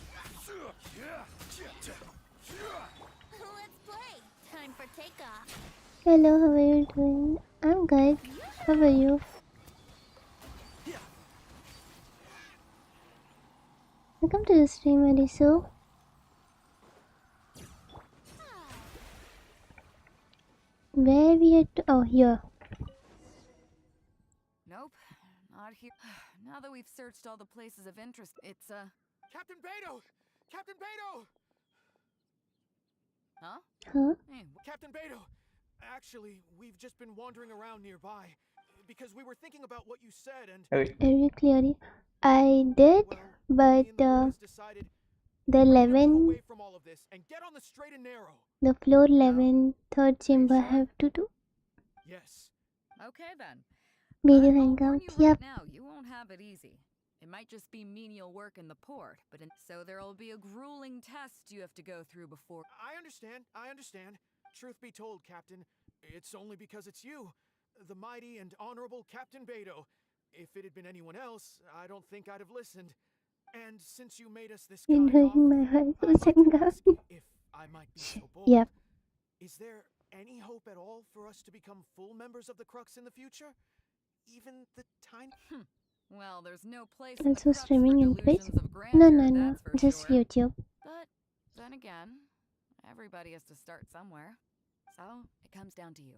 [SPEAKER 13] Let's play. Time for takeoff.
[SPEAKER 1] Hello, how are you doing? I'm good. How are you? Welcome to the stream, Arisu. Where we had to... Oh, here.
[SPEAKER 5] Nope, not here. Now that we've searched all the places of interest, it's
[SPEAKER 3] Captain Beto! Captain Beto!
[SPEAKER 5] Huh?
[SPEAKER 1] Huh?
[SPEAKER 5] Hey,
[SPEAKER 3] Captain Beto! Actually, we've just been wandering around nearby because we were thinking about what you said and...
[SPEAKER 1] Very clearly. I did, but the 11...
[SPEAKER 3] from all of this and get on the straight and narrow.
[SPEAKER 1] The floor 11, third chamber have to do.
[SPEAKER 3] Yes.
[SPEAKER 5] Okay then.
[SPEAKER 1] Video
[SPEAKER 5] I'll warn
[SPEAKER 1] hangout,
[SPEAKER 5] you
[SPEAKER 1] yep.
[SPEAKER 5] right now, you won't have it easy. It might just be menial work in the port, but so there'll be a grueling test you have to go through before.
[SPEAKER 3] I understand. Truth be told, Captain, it's only because it's you, the mighty and honorable Captain Beto. If it had been anyone else, I don't think I'd have listened. And since you made us this kind
[SPEAKER 1] Enjoying my
[SPEAKER 3] offer,
[SPEAKER 1] haiku hangout.
[SPEAKER 3] if I might be so bold,
[SPEAKER 1] Yep.
[SPEAKER 3] is there any hope at all for us to become full members of the Crux in the future? Even the tiny...
[SPEAKER 5] Well, there's no place in the
[SPEAKER 1] Also
[SPEAKER 5] Crux
[SPEAKER 1] streaming
[SPEAKER 5] for
[SPEAKER 1] in Twitch?
[SPEAKER 5] delusions of
[SPEAKER 1] No,
[SPEAKER 5] grandeur,
[SPEAKER 1] no,
[SPEAKER 5] that's for
[SPEAKER 1] just
[SPEAKER 5] sure.
[SPEAKER 1] YouTube.
[SPEAKER 5] But then again, everybody has to start somewhere. So it comes down to you.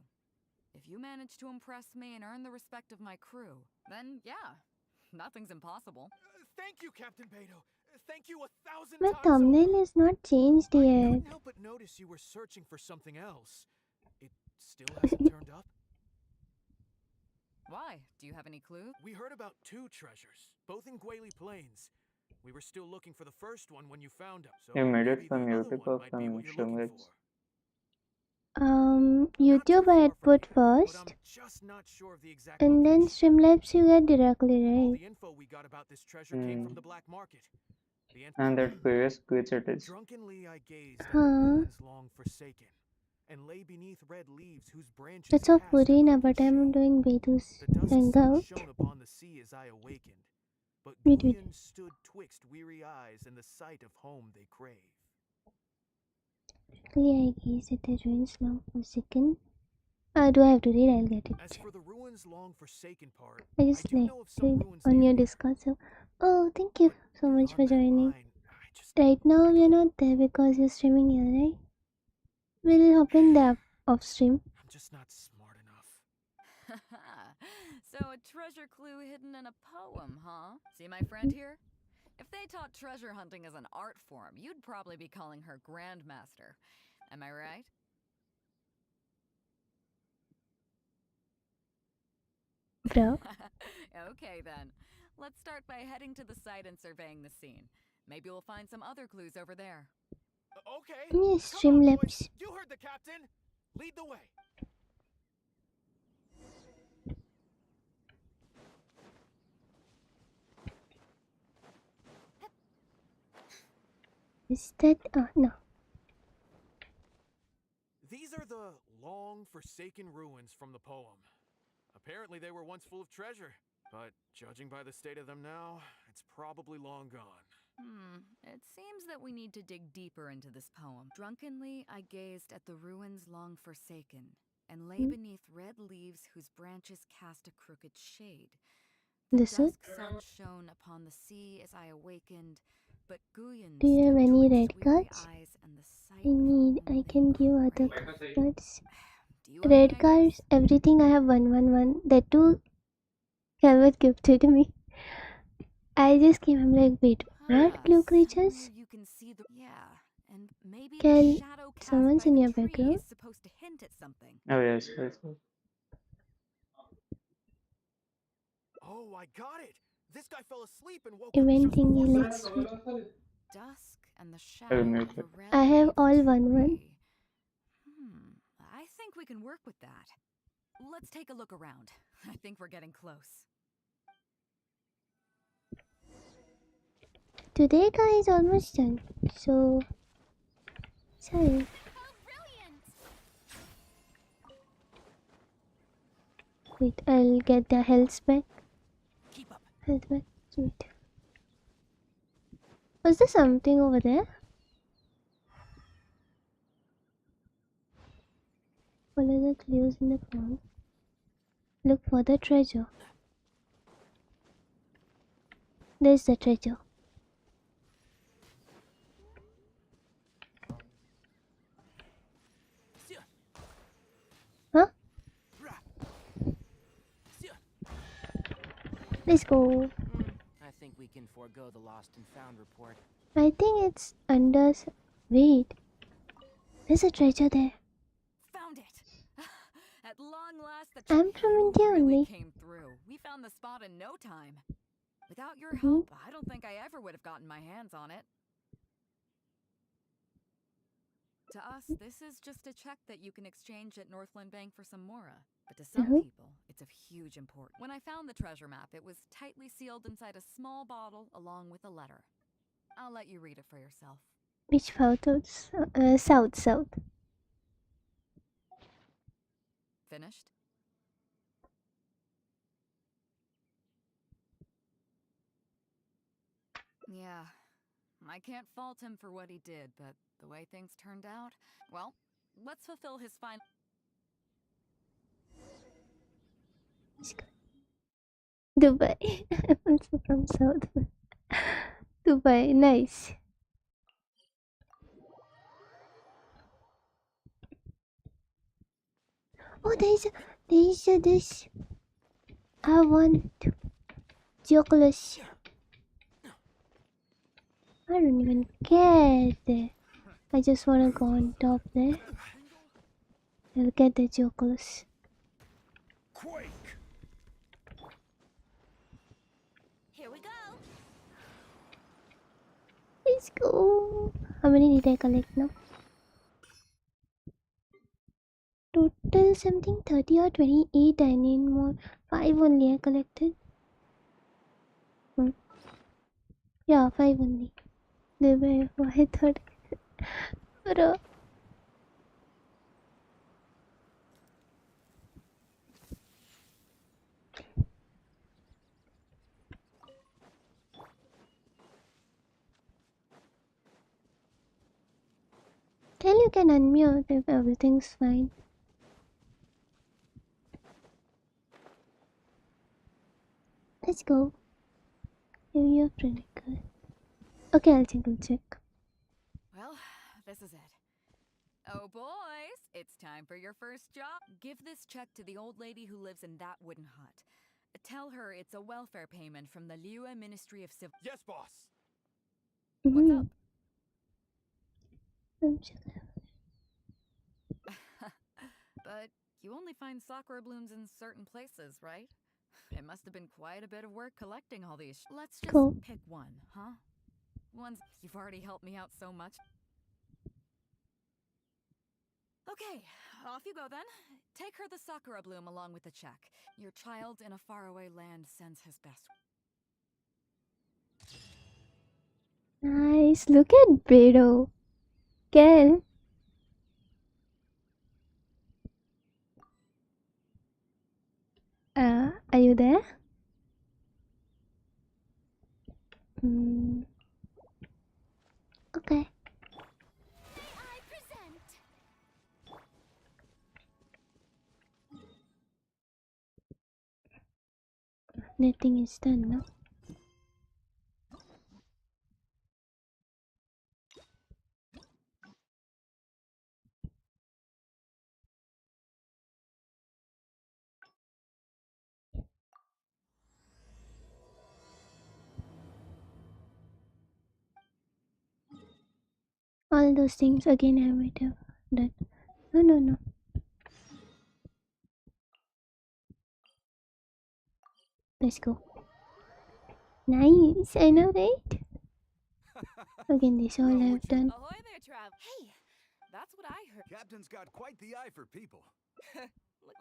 [SPEAKER 5] If you manage to impress me and earn the respect of my crew, then yeah, nothing's impossible.
[SPEAKER 14] Thank you, Captain Beto. Thank you 1,000
[SPEAKER 1] My
[SPEAKER 14] times
[SPEAKER 1] thumbnail
[SPEAKER 14] over.
[SPEAKER 1] is not changed
[SPEAKER 14] I
[SPEAKER 1] yet.
[SPEAKER 14] couldn't help but notice you were searching for something else. It still hasn't turned up?
[SPEAKER 5] Why? Do you have any clue?
[SPEAKER 14] We heard about 2 treasures, both in Guaily Plains. We were still looking for the first one when you found him, so
[SPEAKER 10] You made it
[SPEAKER 14] maybe
[SPEAKER 10] from
[SPEAKER 14] the other
[SPEAKER 10] YouTube
[SPEAKER 14] one
[SPEAKER 10] or
[SPEAKER 14] might be
[SPEAKER 10] from
[SPEAKER 14] what you're looking
[SPEAKER 10] Streamlabs?
[SPEAKER 14] for.
[SPEAKER 1] YouTube I had put
[SPEAKER 14] But I'm
[SPEAKER 1] first,
[SPEAKER 14] just not sure of the exact
[SPEAKER 1] and then
[SPEAKER 14] location.
[SPEAKER 1] Streamlabs you get directly,
[SPEAKER 14] All
[SPEAKER 1] right?
[SPEAKER 14] the info we got about this treasure came from the black market.
[SPEAKER 10] And that previous glitch it is.
[SPEAKER 14] Drunkenly I gazed at the
[SPEAKER 1] Huh?
[SPEAKER 14] ruins long forsaken, and lay beneath red leaves whose branches
[SPEAKER 1] That's so
[SPEAKER 14] cast a
[SPEAKER 1] Purina,
[SPEAKER 14] crooked
[SPEAKER 1] but I'm
[SPEAKER 14] shade.
[SPEAKER 1] doing Betu's
[SPEAKER 14] The dusk sun
[SPEAKER 1] hangout.
[SPEAKER 14] shone upon the sea as I awakened, but
[SPEAKER 1] Wait.
[SPEAKER 14] Guyon stood twixt weary eyes and the sight of home they crave.
[SPEAKER 1] I guess at the ruins long for a second. Do I have to read? I'll get
[SPEAKER 14] As
[SPEAKER 1] it.
[SPEAKER 14] for the ruins long forsaken part,
[SPEAKER 1] I
[SPEAKER 14] I
[SPEAKER 1] just
[SPEAKER 14] do know of some
[SPEAKER 1] read
[SPEAKER 14] ruins
[SPEAKER 1] on
[SPEAKER 14] near
[SPEAKER 1] your
[SPEAKER 14] here.
[SPEAKER 1] Discord. So, oh, thank you so much for
[SPEAKER 14] Beyond that
[SPEAKER 1] joining.
[SPEAKER 14] line,
[SPEAKER 1] Right now you're not there because you're streaming here, right? We'll hop in there off stream.
[SPEAKER 14] I'm just not smart enough.
[SPEAKER 5] So a treasure clue hidden in a poem, huh? See my friend here? If they taught treasure hunting as an art form, you'd probably be calling her Grandmaster. Am I right?
[SPEAKER 1] Bro.
[SPEAKER 5] Okay then. Let's start by heading to the site and surveying the scene. Maybe we'll find some other clues over there.
[SPEAKER 14] Okay.
[SPEAKER 1] Yes,
[SPEAKER 14] Come on, boys.
[SPEAKER 1] Streamlabs.
[SPEAKER 14] You heard the captain. Lead the way.
[SPEAKER 1] Is that no.
[SPEAKER 14] These are the long forsaken ruins from the poem. Apparently they were once full of treasure, but judging by the state of them now, it's probably long gone.
[SPEAKER 5] It seems that we need to dig deeper into this poem. Drunkenly, I gazed at the ruins long forsaken, and lay beneath red leaves whose branches cast a crooked shade. The
[SPEAKER 1] This one?
[SPEAKER 5] dusk sun shone upon the sea as I awakened, but Guyon
[SPEAKER 1] Do you have
[SPEAKER 5] stood
[SPEAKER 1] any
[SPEAKER 5] twixt
[SPEAKER 1] red
[SPEAKER 5] weary
[SPEAKER 1] cards?
[SPEAKER 5] eyes and the sight
[SPEAKER 1] I
[SPEAKER 5] of
[SPEAKER 1] need.
[SPEAKER 5] home
[SPEAKER 1] I
[SPEAKER 5] they
[SPEAKER 1] can give other
[SPEAKER 5] crave.
[SPEAKER 1] cards.
[SPEAKER 5] Do you have any
[SPEAKER 1] Red
[SPEAKER 5] ideas?
[SPEAKER 1] cards, everything I have 111. That too, Calvert gifted me. I just came. I'm like, wait, red blue creatures?
[SPEAKER 5] Somewhere you can see the and maybe
[SPEAKER 1] Cal,
[SPEAKER 5] the shadow cast
[SPEAKER 1] someone's
[SPEAKER 5] by
[SPEAKER 1] in
[SPEAKER 5] the
[SPEAKER 1] your
[SPEAKER 5] tree
[SPEAKER 1] background.
[SPEAKER 5] is supposed to hint at something.
[SPEAKER 10] Oh yes, yes.
[SPEAKER 14] Oh, I got it. This guy fell asleep and woke up
[SPEAKER 1] Event
[SPEAKER 14] just before
[SPEAKER 1] thingy. Let's
[SPEAKER 14] sunset.
[SPEAKER 1] read.
[SPEAKER 5] Dusk and the
[SPEAKER 10] I
[SPEAKER 5] shadow
[SPEAKER 10] made
[SPEAKER 5] of
[SPEAKER 10] it.
[SPEAKER 5] a red
[SPEAKER 1] I have
[SPEAKER 5] leaf
[SPEAKER 1] all 1-1.
[SPEAKER 5] tree. I think we can work with that. Let's take a look around. I think we're getting close.
[SPEAKER 1] Today, guys, almost done. So, sorry. Wait, I'll get the health back.
[SPEAKER 14] Keep up.
[SPEAKER 1] Health back. Wait. Was there something over there? Follow the clues in the ground. Look for the treasure. There's the treasure. Huh? Let's go.
[SPEAKER 15] I think we can forego the lost and found report.
[SPEAKER 1] I think it's under. Wait. There's a treasure there.
[SPEAKER 5] Found it! At long last, the
[SPEAKER 1] I'm from India
[SPEAKER 5] really
[SPEAKER 1] only.
[SPEAKER 5] came through. We found the spot in no time. Without your
[SPEAKER 1] Mm-hmm.
[SPEAKER 5] help, I don't think I ever would have gotten my hands on it. To us, this is just a check that you can exchange at Northland Bank for some Mora. But to some people, it's of huge importance. When I found the treasure map, it was tightly sealed inside a small bottle along with a letter. I'll let you read it for yourself.
[SPEAKER 1] Which photo? South.
[SPEAKER 5] Finished? Yeah. I can't fault him for what he did, but the way things turned out, well, let's fulfill his final.
[SPEAKER 1] Dubai. I'm also from South. Dubai, nice. Oh, This. I want chocolates. I don't even care there. I just wanna go on top there. I'll get the chocolates.
[SPEAKER 13] Here we go.
[SPEAKER 1] Let's go. How many did I collect now? Total something 30 or 28. I need more. 5 only I collected. Yeah, 5 only. They were I thought. Bro. Tell you can unmute if everything's fine. Let's go. You're pretty good. Okay, I'll check.
[SPEAKER 5] Well, this is it. Oh, boys, it's time for your first job. Give this check to the old lady who lives in that wooden hut. Tell her it's a welfare payment from the Liyue Ministry of Civil.
[SPEAKER 14] Yes, boss.
[SPEAKER 5] What's up? But you only find sakura blooms in certain places, right? It must have been quite a bit of work collecting all these. Let's just pick one, huh? Ones you've already helped me out so much. Okay, off you go then. Take her the sakura bloom along with the check. Your child in a faraway land sends his best.
[SPEAKER 1] Nice. Look at Beto. Ken. Are you there? Okay. Nothing is done, no? All those things again I might have done. No. Let's go. Nice, I know, right? Again, this all I've done.
[SPEAKER 4] Ahoy there, Trav. Hey, that's what I heard.
[SPEAKER 3] Captain's got quite the eye for people.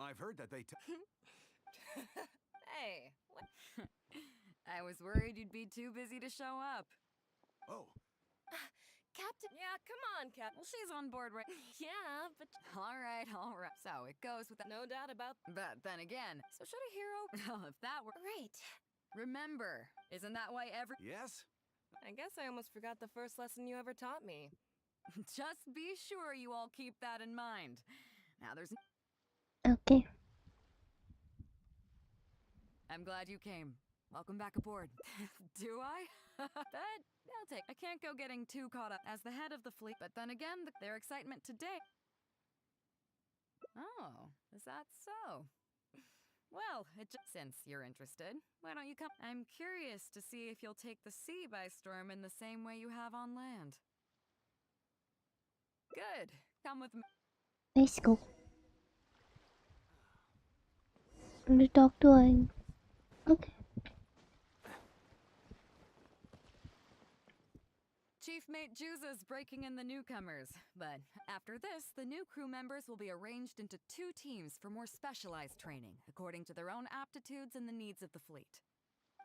[SPEAKER 3] I've heard that they.
[SPEAKER 4] Hey, what?
[SPEAKER 5] I was worried you'd be too busy to show up.
[SPEAKER 3] Oh.
[SPEAKER 4] Captain. Yeah, come on, Cap.
[SPEAKER 5] Well, she's on board, right?
[SPEAKER 4] Yeah, but.
[SPEAKER 5] All right. So it goes with that.
[SPEAKER 4] No doubt about.
[SPEAKER 5] But then again, so should a hero? Oh, if that were
[SPEAKER 4] right.
[SPEAKER 5] Remember, isn't that why every?
[SPEAKER 3] Yes.
[SPEAKER 4] I guess I almost forgot the first lesson you ever taught me.
[SPEAKER 5] Just be sure you all keep that in mind. Now there's.
[SPEAKER 1] Okay.
[SPEAKER 5] I'm glad you came. Welcome back aboard. Do I? But I'll take. I can't go getting too caught up as the head of the fleet. But then again, their excitement today. Oh, is that so? Well, since you're interested, why don't you come? I'm curious to see if you'll take the sea by storm in the same way you have on land. Good. Come with me.
[SPEAKER 1] Let's go. I'm gonna talk to her. Okay.
[SPEAKER 5] Chief Mate Juza's breaking in the newcomers, but after this, the new crew members will be arranged into 2 teams for more specialized training, according to their own aptitudes and the needs of the fleet.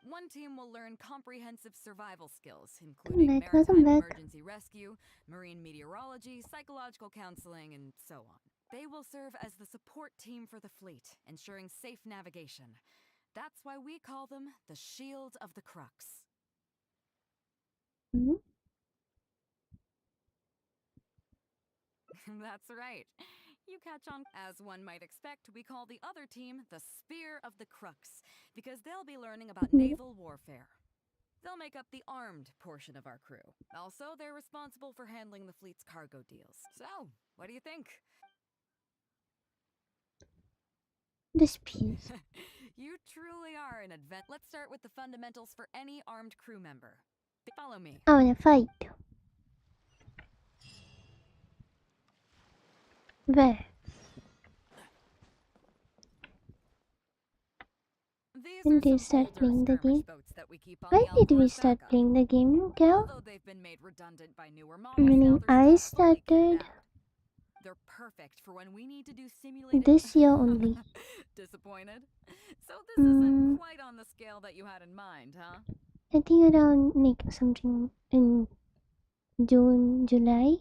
[SPEAKER 5] One team will learn comprehensive survival skills, including maritime emergency rescue, marine meteorology, psychological counseling, and so on. They will serve as the support team for the fleet, ensuring safe navigation. That's why we call them the Shield of the Crux. That's right. You catch on. As one might expect, we call the other team the Spear of the Crux, because they'll be learning about naval warfare. They'll make up the armed portion of our crew. Also, they're responsible for handling the fleet's cargo deals. So, what do you think?
[SPEAKER 1] Dispute.
[SPEAKER 5] You truly are an advent. Let's start with the fundamentals for any armed crew member. Follow me.
[SPEAKER 1] I wanna fight. Where?
[SPEAKER 5] These
[SPEAKER 1] When
[SPEAKER 5] are
[SPEAKER 1] did you
[SPEAKER 5] some
[SPEAKER 1] start
[SPEAKER 5] older
[SPEAKER 1] playing the
[SPEAKER 5] skirmish
[SPEAKER 1] game?
[SPEAKER 5] boats that we keep on
[SPEAKER 1] When
[SPEAKER 5] the
[SPEAKER 1] did we
[SPEAKER 5] Alcor
[SPEAKER 1] start
[SPEAKER 5] backup.
[SPEAKER 1] playing the game, Cal?
[SPEAKER 5] Although they've been made redundant by newer models,
[SPEAKER 1] Meaning
[SPEAKER 5] now they're
[SPEAKER 1] I
[SPEAKER 5] still fully kitted
[SPEAKER 1] started
[SPEAKER 5] out. They're perfect for when we need to do simulated.
[SPEAKER 1] this year only.
[SPEAKER 5] Disappointed? So this
[SPEAKER 1] Mm,
[SPEAKER 5] isn't quite on the scale that you had in mind, huh?
[SPEAKER 1] I think around like something in June, July,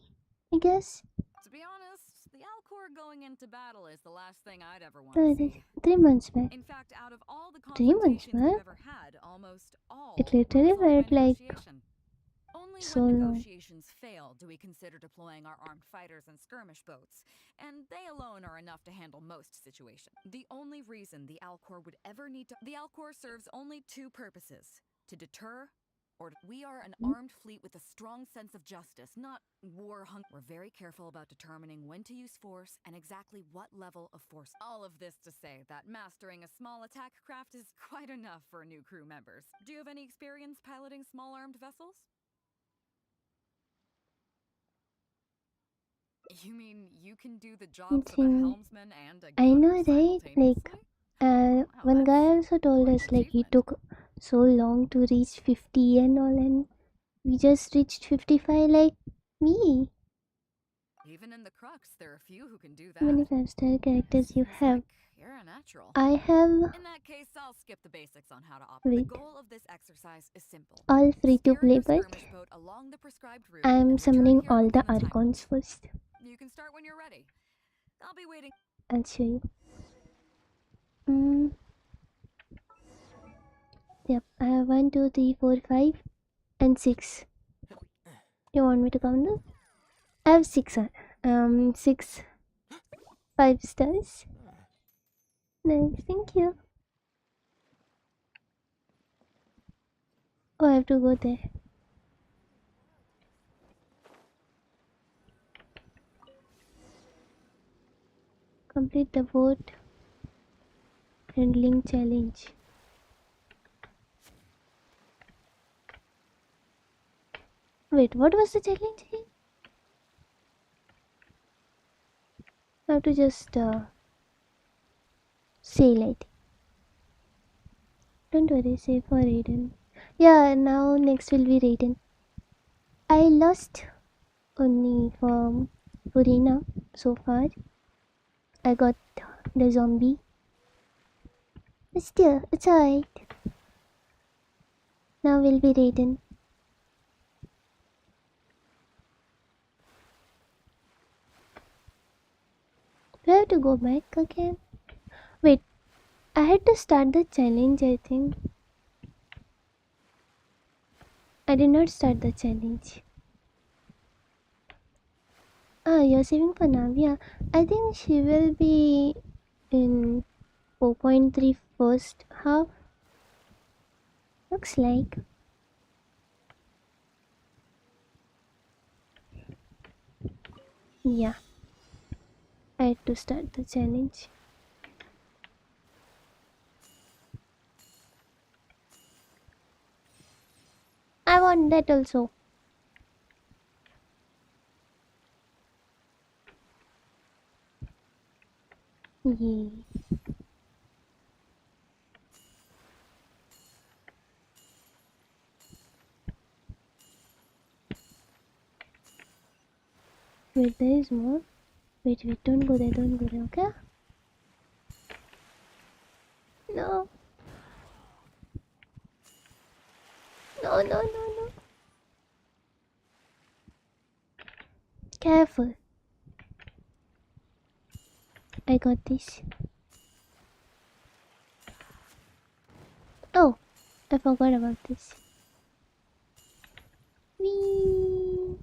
[SPEAKER 1] I guess.
[SPEAKER 5] To be honest, the Alcor going into battle is the last thing I'd ever want
[SPEAKER 1] So
[SPEAKER 5] to
[SPEAKER 1] it is
[SPEAKER 5] see.
[SPEAKER 1] 3 months back.
[SPEAKER 5] In fact, out of all the
[SPEAKER 1] 3 months
[SPEAKER 5] confrontations we've
[SPEAKER 1] back?
[SPEAKER 5] ever had, almost all
[SPEAKER 1] It
[SPEAKER 5] were
[SPEAKER 1] literally
[SPEAKER 5] resolved by
[SPEAKER 1] felt like
[SPEAKER 5] negotiation. Only
[SPEAKER 1] so
[SPEAKER 5] when
[SPEAKER 1] long.
[SPEAKER 5] negotiations fail do we consider deploying our armed fighters and skirmish boats, and they alone are enough to handle most situations. The only reason the Alcor would ever need to— The Alcor serves only two purposes: to deter, or we are an armed fleet with a strong sense of justice, not war hungry. We're very careful about determining when to use force and exactly what level of force. All of this to say that mastering a small attack craft is quite enough for new crew members. Do you have any experience piloting small armed vessels? You mean you can do the jobs of a
[SPEAKER 1] Thing.
[SPEAKER 5] helmsman and a
[SPEAKER 1] I
[SPEAKER 5] gunner
[SPEAKER 1] know, right?
[SPEAKER 5] simultaneously?
[SPEAKER 1] Like, one guy also told us like he took so long to reach 50 and all, and we just reached 55 like me.
[SPEAKER 5] Even in the Crux, there are few who can do
[SPEAKER 1] How many
[SPEAKER 5] that.
[SPEAKER 1] 5-star characters you have?
[SPEAKER 5] You're a natural.
[SPEAKER 1] I have
[SPEAKER 5] In that case, I'll skip the basics on how to operate.
[SPEAKER 1] Wait.
[SPEAKER 5] The goal of this exercise is simple.
[SPEAKER 1] all free to
[SPEAKER 5] Steer
[SPEAKER 1] play,
[SPEAKER 5] your
[SPEAKER 1] but
[SPEAKER 5] skirmish boat along the prescribed route
[SPEAKER 1] I'm
[SPEAKER 5] and return
[SPEAKER 1] summoning
[SPEAKER 5] here
[SPEAKER 1] all the
[SPEAKER 5] within time
[SPEAKER 1] Archons first.
[SPEAKER 5] You can start when you're ready. I'll be waiting.
[SPEAKER 1] I'll show you. Mm. Yep, I have 1, 2, 3, 4, 5, and 6. You want me to count them? I have 6. 6 5 stars. Nice, thank you. Oh, I have to go there. Complete the boat handling challenge. Wait, what was the challenge again? I have to just sail it. Don't worry, save for Raiden. Yeah, now next will be Raiden. I lost only from Purina so far. I got the zombie. But still, it's alright. Now will be Raiden. Do I have to go back again? Wait, I had to start the challenge, I think. I did not start the challenge. Ah, you're saving for Navia. I think she will be in 4.3 first half. Looks like. Yeah. I had to start the challenge. I want that also. Yay. Wait, there is more. Wait, don't go there, okay? No. No. Careful. I got this. Oh, I forgot about this. Whee!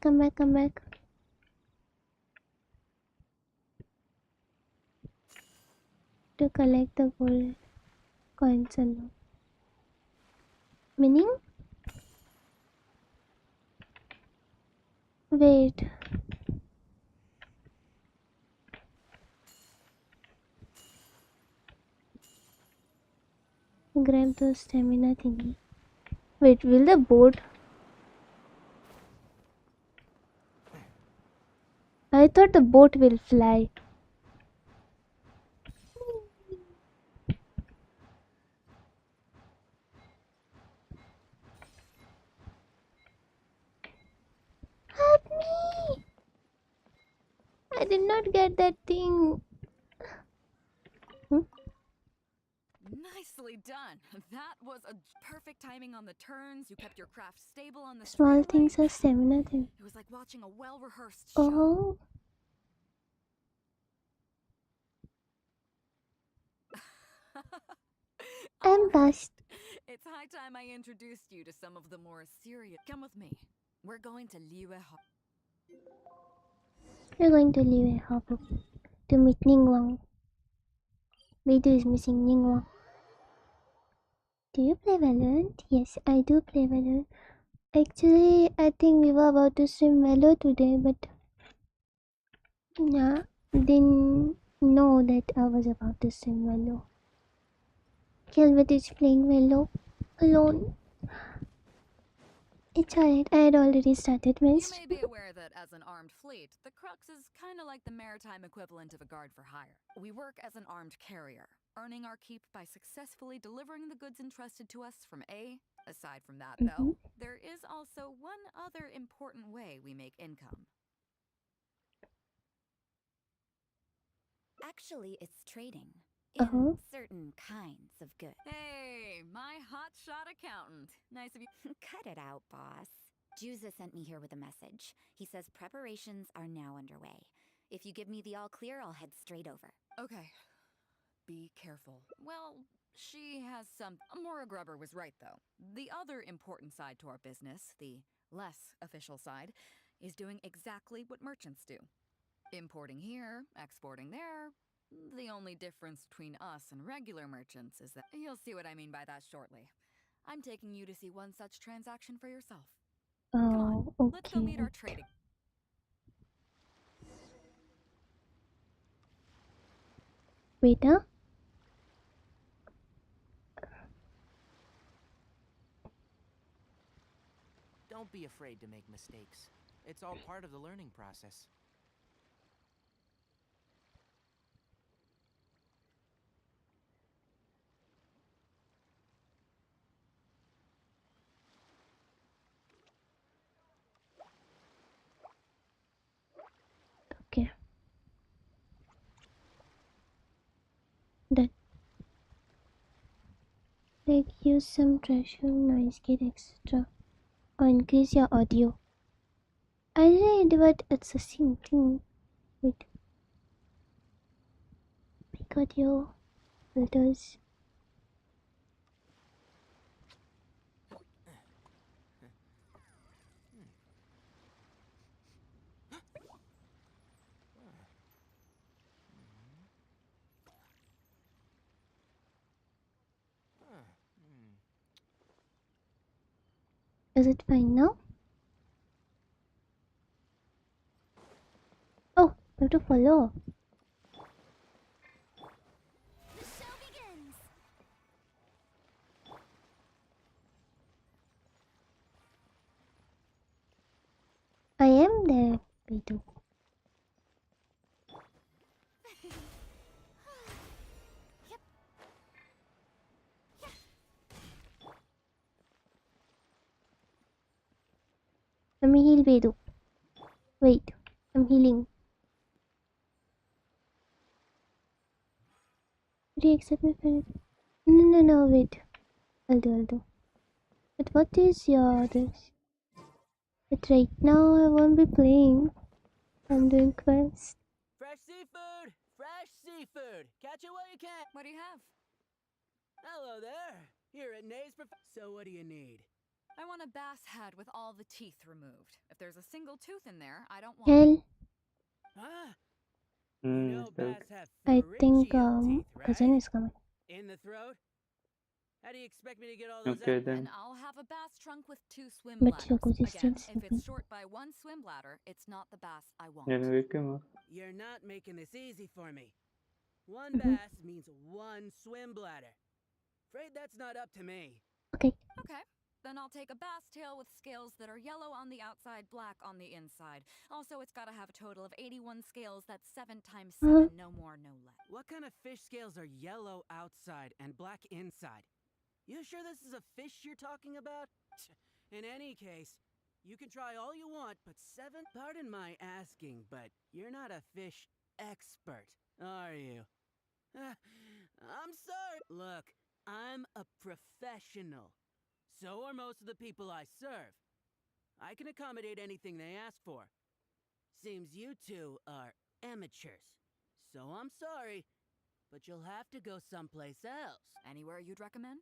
[SPEAKER 1] Come back. To collect the gold coins alone. Meaning? Wait. Grab the stamina thingy. Wait, will the boat? I thought the boat will fly. Help me! I did not get that thing.
[SPEAKER 5] Nicely done. That was a perfect timing on the turns. You kept your craft stable on the
[SPEAKER 1] Small
[SPEAKER 5] straightaway.
[SPEAKER 1] things are stamina thing.
[SPEAKER 5] It was like watching a well-rehearsed show.
[SPEAKER 1] Oh. I'm bust.
[SPEAKER 5] It's high time I introduced you to some of the more serious. Come with me. We're going to Liyue Harbor.
[SPEAKER 1] We're going to leave a harbor to meet Ningguang. Beidou is missing Ningguang. Do you play Valorant? Yes, I do play Valorant. Actually, I think we were about to stream Valo today, but yeah, didn't know that I was about to stream Valo. Kelvin is playing Valo alone. It's alright, I had already started my
[SPEAKER 5] You
[SPEAKER 1] stream.
[SPEAKER 5] may be aware that as an armed fleet, the Crux is kind of like the maritime equivalent of a guard for hire. We work as an armed carrier, earning our keep by successfully delivering the goods entrusted to us from A. Aside from that, though, there is also one other important way we make income.
[SPEAKER 16] Actually, it's trading. In certain kinds of goods.
[SPEAKER 5] Hey, my hotshot accountant. Nice of you.
[SPEAKER 16] Cut it out, boss. Juza sent me here with a message. He says preparations are now underway. If you give me the all clear, I'll head straight over.
[SPEAKER 5] Okay. Be careful. Well, she has some... Mora Grubber was right, though. The other important side to our business, the less official side, is doing exactly what merchants do. Importing here, exporting there. The only difference between us and regular merchants is that... You'll see what I mean by that shortly. I'm taking you to see one such transaction for yourself. Come on, let's go meet our trading...
[SPEAKER 1] Wait, huh?
[SPEAKER 15] Don't be afraid to make mistakes. It's all part of the learning process.
[SPEAKER 1] Okay. Done. Like use some treasure, noise gate, etc. Or increase your audio. I read, but it's the same thing. Wait. Big audio filters. Is it fine now? Oh, I have to follow.
[SPEAKER 13] The show begins.
[SPEAKER 1] I am there, Beidou. Let me heal Beidou. Wait, I'm healing. Would you accept my friend? No, wait. I'll do. But what is your this? But right now I won't be playing. I'm doing quests.
[SPEAKER 15] Fresh seafood! Fresh seafood! Catch it while you can!
[SPEAKER 5] What do you have?
[SPEAKER 15] Hello there! Here at Nay's So what do you need?
[SPEAKER 5] I want a bass head with all the teeth removed. If there's a single tooth in there, I don't want
[SPEAKER 1] Hell.
[SPEAKER 15] Huh? You know bass have
[SPEAKER 1] I think
[SPEAKER 15] teeth, right?
[SPEAKER 1] cousin is coming.
[SPEAKER 15] In the throat? How do you expect me to get all those
[SPEAKER 10] Okay
[SPEAKER 15] out?
[SPEAKER 10] then.
[SPEAKER 5] And I'll have a bass trunk with 2 swim
[SPEAKER 1] Bच्चों
[SPEAKER 5] bladders.
[SPEAKER 1] को
[SPEAKER 5] Again,
[SPEAKER 1] distance
[SPEAKER 5] if it's short by 1 swim bladder, it's not the bass I want.
[SPEAKER 10] Anyway, come on.
[SPEAKER 15] You're not making this easy for me. One bass means 1 swim bladder. Afraid that's not up to me.
[SPEAKER 1] Okay.
[SPEAKER 5] Okay. Then I'll take a bass tail with scales that are yellow on the outside, black on the inside. Also, it's gotta have a total of 81 scales. That's 7 times 7, no more, no less.
[SPEAKER 15] What kind of fish scales are yellow outside and black inside? You sure this is a fish you're talking about? In any case, you can try all you want, but 7? Pardon my asking, but you're not a fish expert, are you? I'm sorry. Look, I'm a professional. So are most of the people I serve. I can accommodate anything they ask for. Seems you two are amateurs. So I'm sorry, but you'll have to go someplace else.
[SPEAKER 5] Anywhere you'd recommend?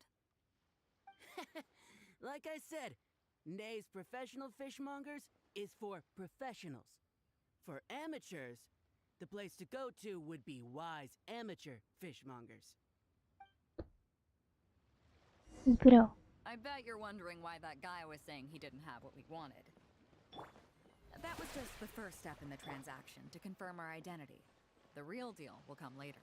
[SPEAKER 15] Like I said, Nay's Professional Fishmongers is for professionals. For amateurs, the place to go to would be Wise Amateur Fishmongers.
[SPEAKER 1] Bro.
[SPEAKER 5] I bet you're wondering why that guy was saying he didn't have what we wanted. That was just the first step in the transaction, to confirm our identity. The real deal will come later.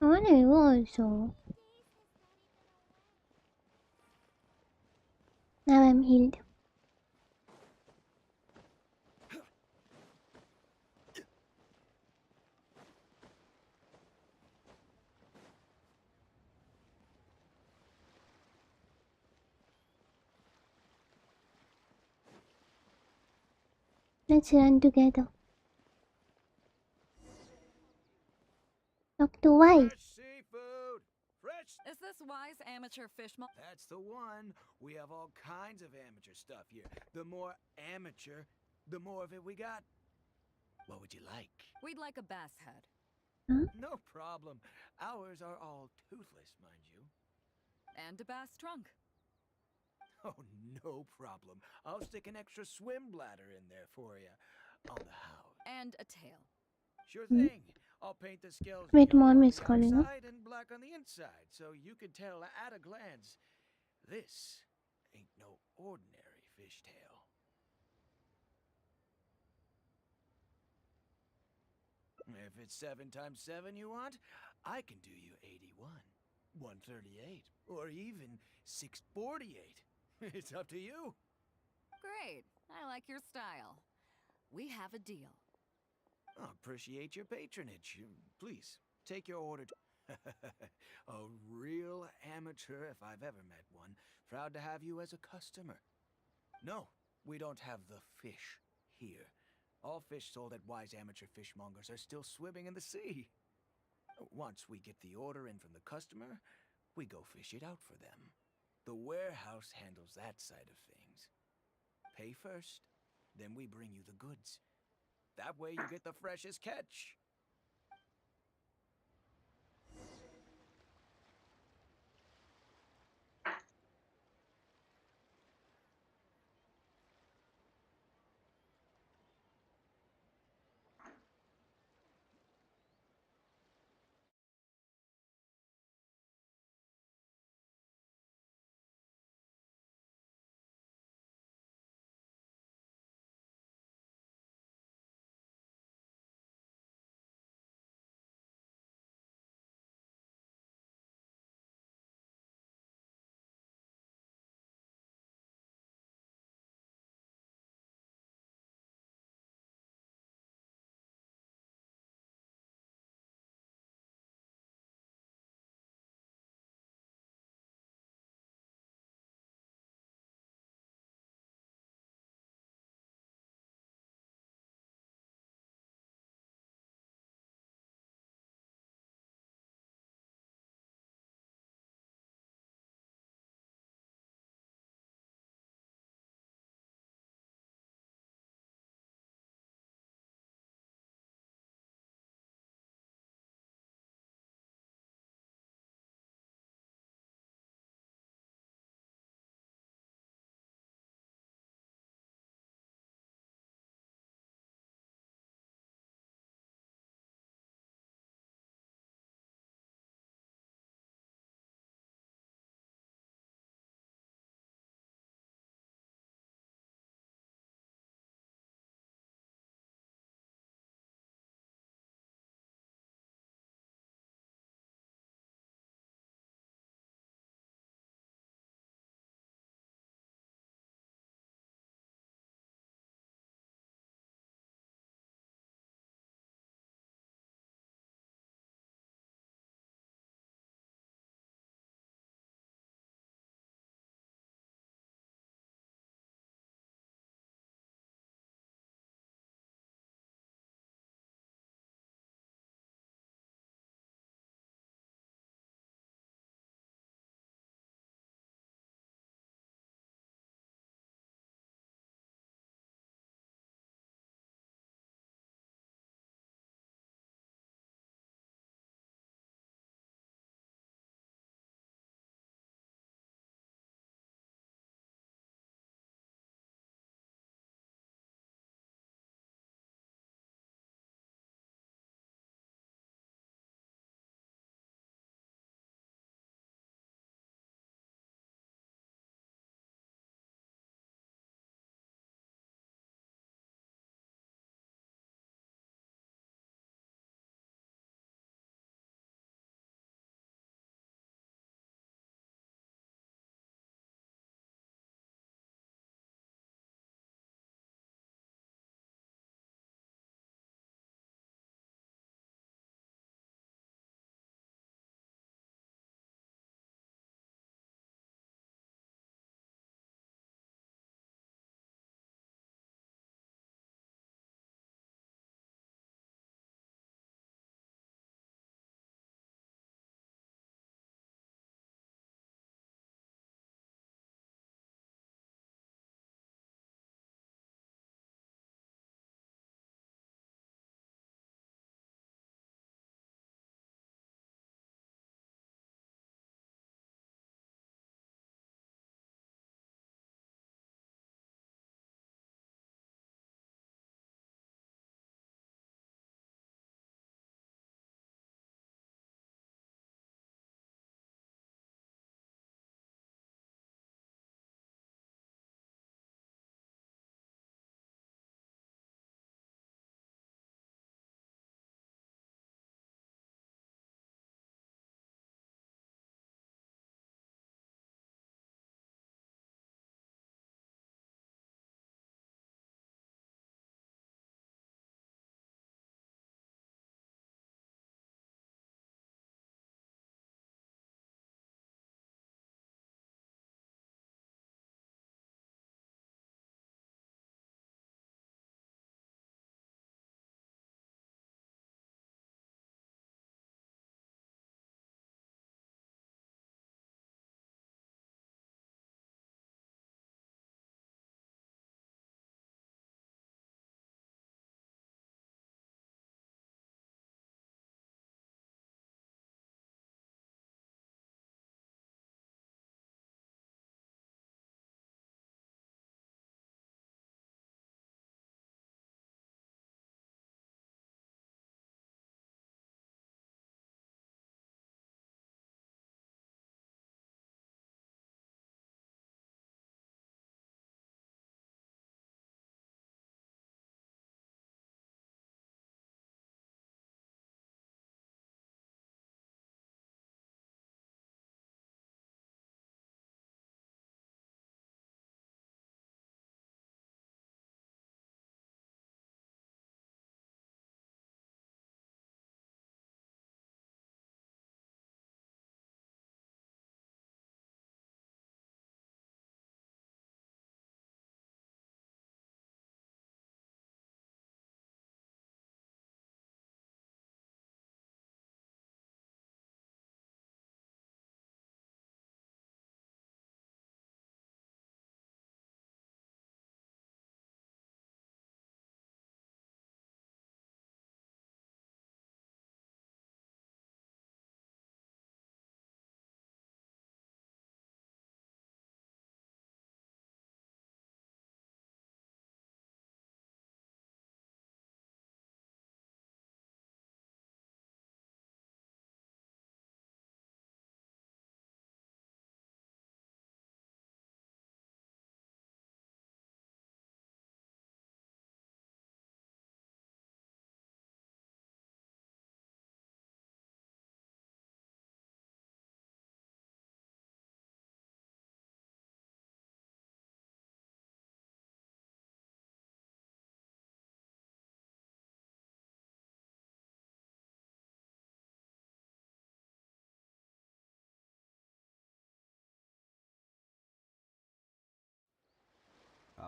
[SPEAKER 1] I wanna go also. Now I'm healed. Let's run together. Talk to Wise.
[SPEAKER 3] Fresh seafood! Fresh!
[SPEAKER 5] Is this Wise Amateur Fishmonger?
[SPEAKER 3] That's the one. We have all kinds of amateur stuff here. The more amateur, the more of it we got. What would you like?
[SPEAKER 5] We'd like a bass head.
[SPEAKER 1] Huh?
[SPEAKER 3] No problem. Ours are all toothless, mind you.
[SPEAKER 5] And a bass trunk.
[SPEAKER 3] Oh, no problem. I'll stick an extra swim bladder in there for you. On the house.
[SPEAKER 5] And a tail.
[SPEAKER 3] Sure thing. I'll paint the scales
[SPEAKER 1] Wait,
[SPEAKER 3] yellow
[SPEAKER 1] Mom
[SPEAKER 3] on
[SPEAKER 1] is
[SPEAKER 3] the
[SPEAKER 1] calling.
[SPEAKER 3] outside and black on the inside, so you can tell at a glance, this ain't no ordinary fishtail. If it's 7 times 7 you want, I can do you 81, 138, or even 648. It's up to you.
[SPEAKER 5] Great. I like your style. We have a deal.
[SPEAKER 3] I appreciate your patronage. Please, take your order. A real amateur if I've ever met one. Proud to have you as a customer. No, we don't have the fish here. All fish sold at Wise Amateur Fishmongers are still swimming in the sea. Once we get the order in from the customer, we go fish it out for them. The warehouse handles that side of things. Pay first, then we bring you the goods. That way you get the freshest catch.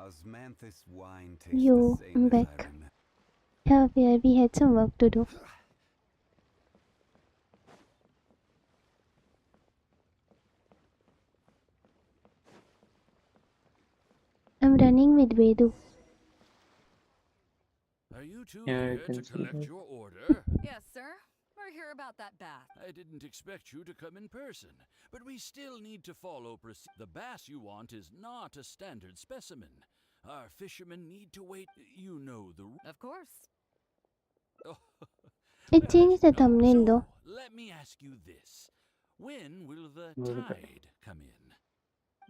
[SPEAKER 9] Osmanthus wine tastes
[SPEAKER 1] Yo,
[SPEAKER 9] the
[SPEAKER 1] I'm
[SPEAKER 9] same as I
[SPEAKER 1] back.
[SPEAKER 9] remember.
[SPEAKER 1] Javier, we had some work to do. I'm running with Vedu.
[SPEAKER 17] Are you two
[SPEAKER 10] Yeah, I
[SPEAKER 17] here
[SPEAKER 10] can
[SPEAKER 17] to
[SPEAKER 10] see
[SPEAKER 17] collect
[SPEAKER 10] that.
[SPEAKER 17] your order?
[SPEAKER 5] Yes, sir. We're here about that bath.
[SPEAKER 17] I didn't expect you to come in person, but we still need to follow The bass you want is not a standard specimen. Our fishermen need to wait. You know the.
[SPEAKER 5] Of course.
[SPEAKER 17] Oh,
[SPEAKER 1] It changed the thumbnail though.
[SPEAKER 17] let me ask you this: when will the
[SPEAKER 10] Good.
[SPEAKER 17] tide come in?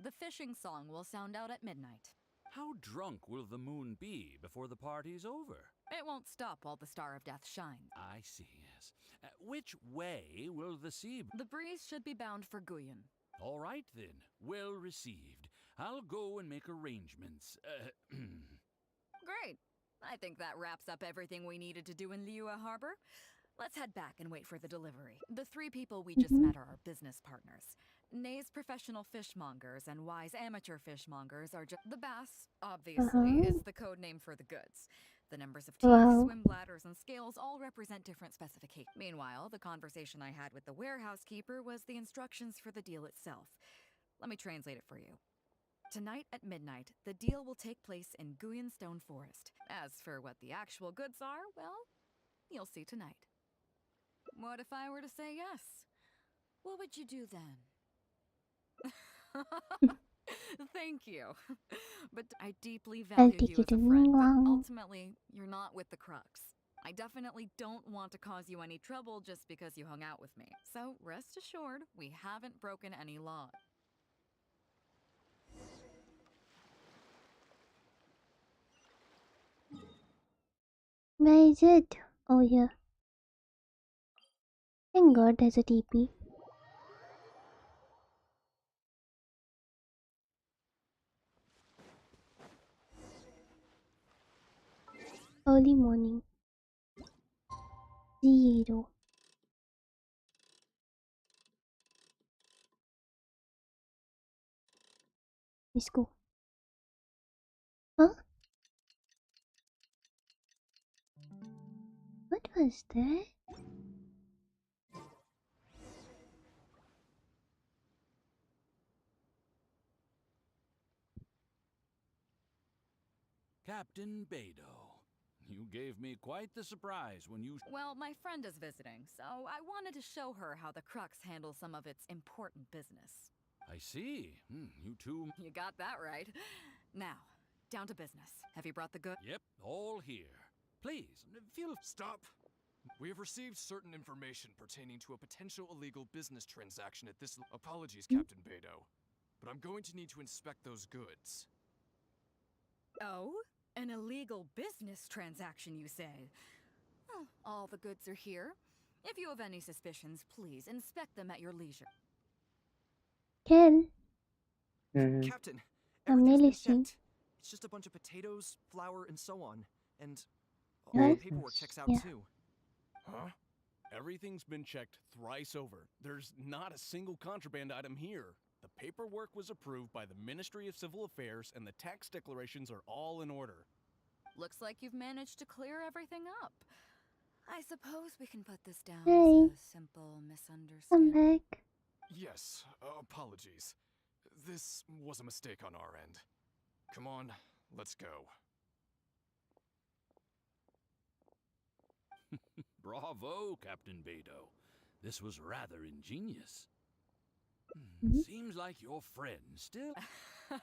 [SPEAKER 5] The fishing song will sound out at midnight.
[SPEAKER 17] How drunk will the moon be before the party's over?
[SPEAKER 5] It won't stop while the Star of Death shines.
[SPEAKER 17] I see, yes. Which way will the sea...
[SPEAKER 5] The breeze should be bound for Guyon.
[SPEAKER 17] All right, then. Well received. I'll go and make arrangements.
[SPEAKER 5] Great. I think that wraps up everything we needed to do in Liyue Harbor. Let's head back and wait for the delivery. The three people we just met are our business partners. Nay's professional fishmongers and Y's amateur fishmongers are just... The bass, obviously, is the code name for the goods. The numbers of teeth,
[SPEAKER 1] Wow.
[SPEAKER 5] swim bladders, and scales all represent different specifications. Meanwhile, the conversation I had with the warehouse keeper was the instructions for the deal itself. Let me translate it for you. Tonight at midnight, the deal will take place in Guyonstone Forest. As for what the actual goods are, well, you'll see tonight. What if I were to say yes? What would you do then? Thank you. But I deeply
[SPEAKER 1] I'll
[SPEAKER 5] value
[SPEAKER 1] take
[SPEAKER 5] you
[SPEAKER 1] it
[SPEAKER 5] as a
[SPEAKER 1] in
[SPEAKER 5] friend, but
[SPEAKER 1] long.
[SPEAKER 5] ultimately, you're not with the Crux. I definitely don't want to cause you any trouble just because you hung out with me. So rest assured, we haven't broken any laws.
[SPEAKER 1] Where is it? Oh, yeah. Thank God there's a TP. Early morning. 0. Let's go. Huh? What was that?
[SPEAKER 17] Captain Beidou, you gave me quite the surprise when you...
[SPEAKER 5] Well, my friend is visiting, so I wanted to show her how the Crux handles some of its important business.
[SPEAKER 17] I see. You two...
[SPEAKER 5] You got that right. Now, down to business. Have you brought the goods?
[SPEAKER 17] Yep, all here. Please, feel...
[SPEAKER 18] Stop! We have received certain information pertaining to a potential illegal business transaction at this... Apologies, Captain Beidou, but I'm going to need to inspect those goods.
[SPEAKER 5] Oh? An illegal business transaction, you say? Well, all the goods are here. If you have any suspicions, please inspect them at your leisure.
[SPEAKER 1] Ken.
[SPEAKER 19] Captain,
[SPEAKER 1] I'm
[SPEAKER 19] everything's been
[SPEAKER 1] listening.
[SPEAKER 19] checked. It's just a bunch of potatoes, flour, and so on. And all
[SPEAKER 1] Nice.
[SPEAKER 19] the paperwork checks out
[SPEAKER 1] Yeah.
[SPEAKER 19] too.
[SPEAKER 14] Huh? Everything's been checked thrice over. There's not a single contraband item here. The paperwork was approved by the Ministry of Civil Affairs and the tax declarations are all in order.
[SPEAKER 5] Looks like you've managed to clear everything up. I suppose we can put this down
[SPEAKER 1] Hey.
[SPEAKER 5] as a simple
[SPEAKER 1] I'm
[SPEAKER 5] misunderstanding.
[SPEAKER 1] back.
[SPEAKER 18] Yes, apologies. This was a mistake on our end. Come on, let's go.
[SPEAKER 17] Bravo, Captain Beidou. This was rather ingenious. Seems like your friend still...
[SPEAKER 5] I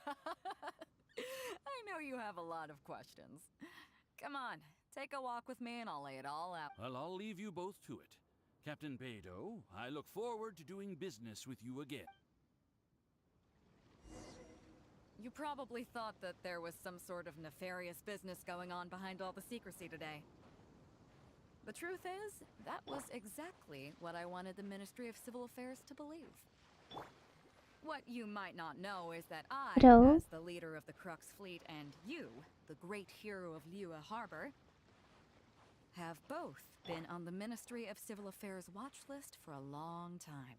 [SPEAKER 5] know you have a lot of questions. Come on, take a walk with me and I'll lay it all out.
[SPEAKER 17] Well, I'll leave you both to it. Captain Beidou, I look forward to doing business with you again.
[SPEAKER 5] You probably thought that there was some sort of nefarious business going on behind all the secrecy today. The truth is, that was exactly what I wanted the Ministry of Civil Affairs to believe. What you might not know is that I,
[SPEAKER 1] Hello?
[SPEAKER 5] as the leader of the Crux fleet, and you, the great hero of Liyue Harbor, have both been on the Ministry of Civil Affairs watch list for a long time.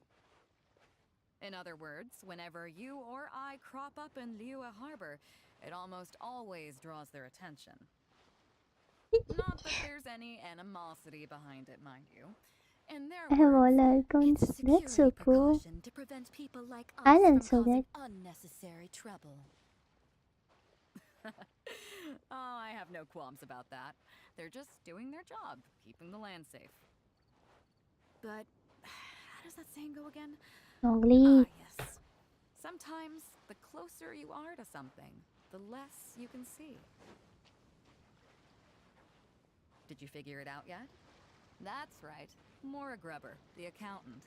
[SPEAKER 5] In other words, whenever you or I crop up in Liyue Harbor, It almost always draws their attention. Not that there's any animosity behind it, mind you. In their
[SPEAKER 1] I have all
[SPEAKER 5] words,
[SPEAKER 1] icons.
[SPEAKER 5] it's a
[SPEAKER 1] That's so
[SPEAKER 5] security
[SPEAKER 1] cool.
[SPEAKER 5] precaution to prevent people like us
[SPEAKER 1] I'll
[SPEAKER 5] from
[SPEAKER 1] answer
[SPEAKER 5] causing
[SPEAKER 1] that.
[SPEAKER 5] unnecessary trouble. Oh, I have no qualms about that. They're just doing their job, keeping the land safe. But how does that saying go again?
[SPEAKER 1] Ugly.
[SPEAKER 5] Yes. Sometimes the closer you are to something, the less you can see. Did you figure it out yet? That's right, Maura Grubber, the accountant.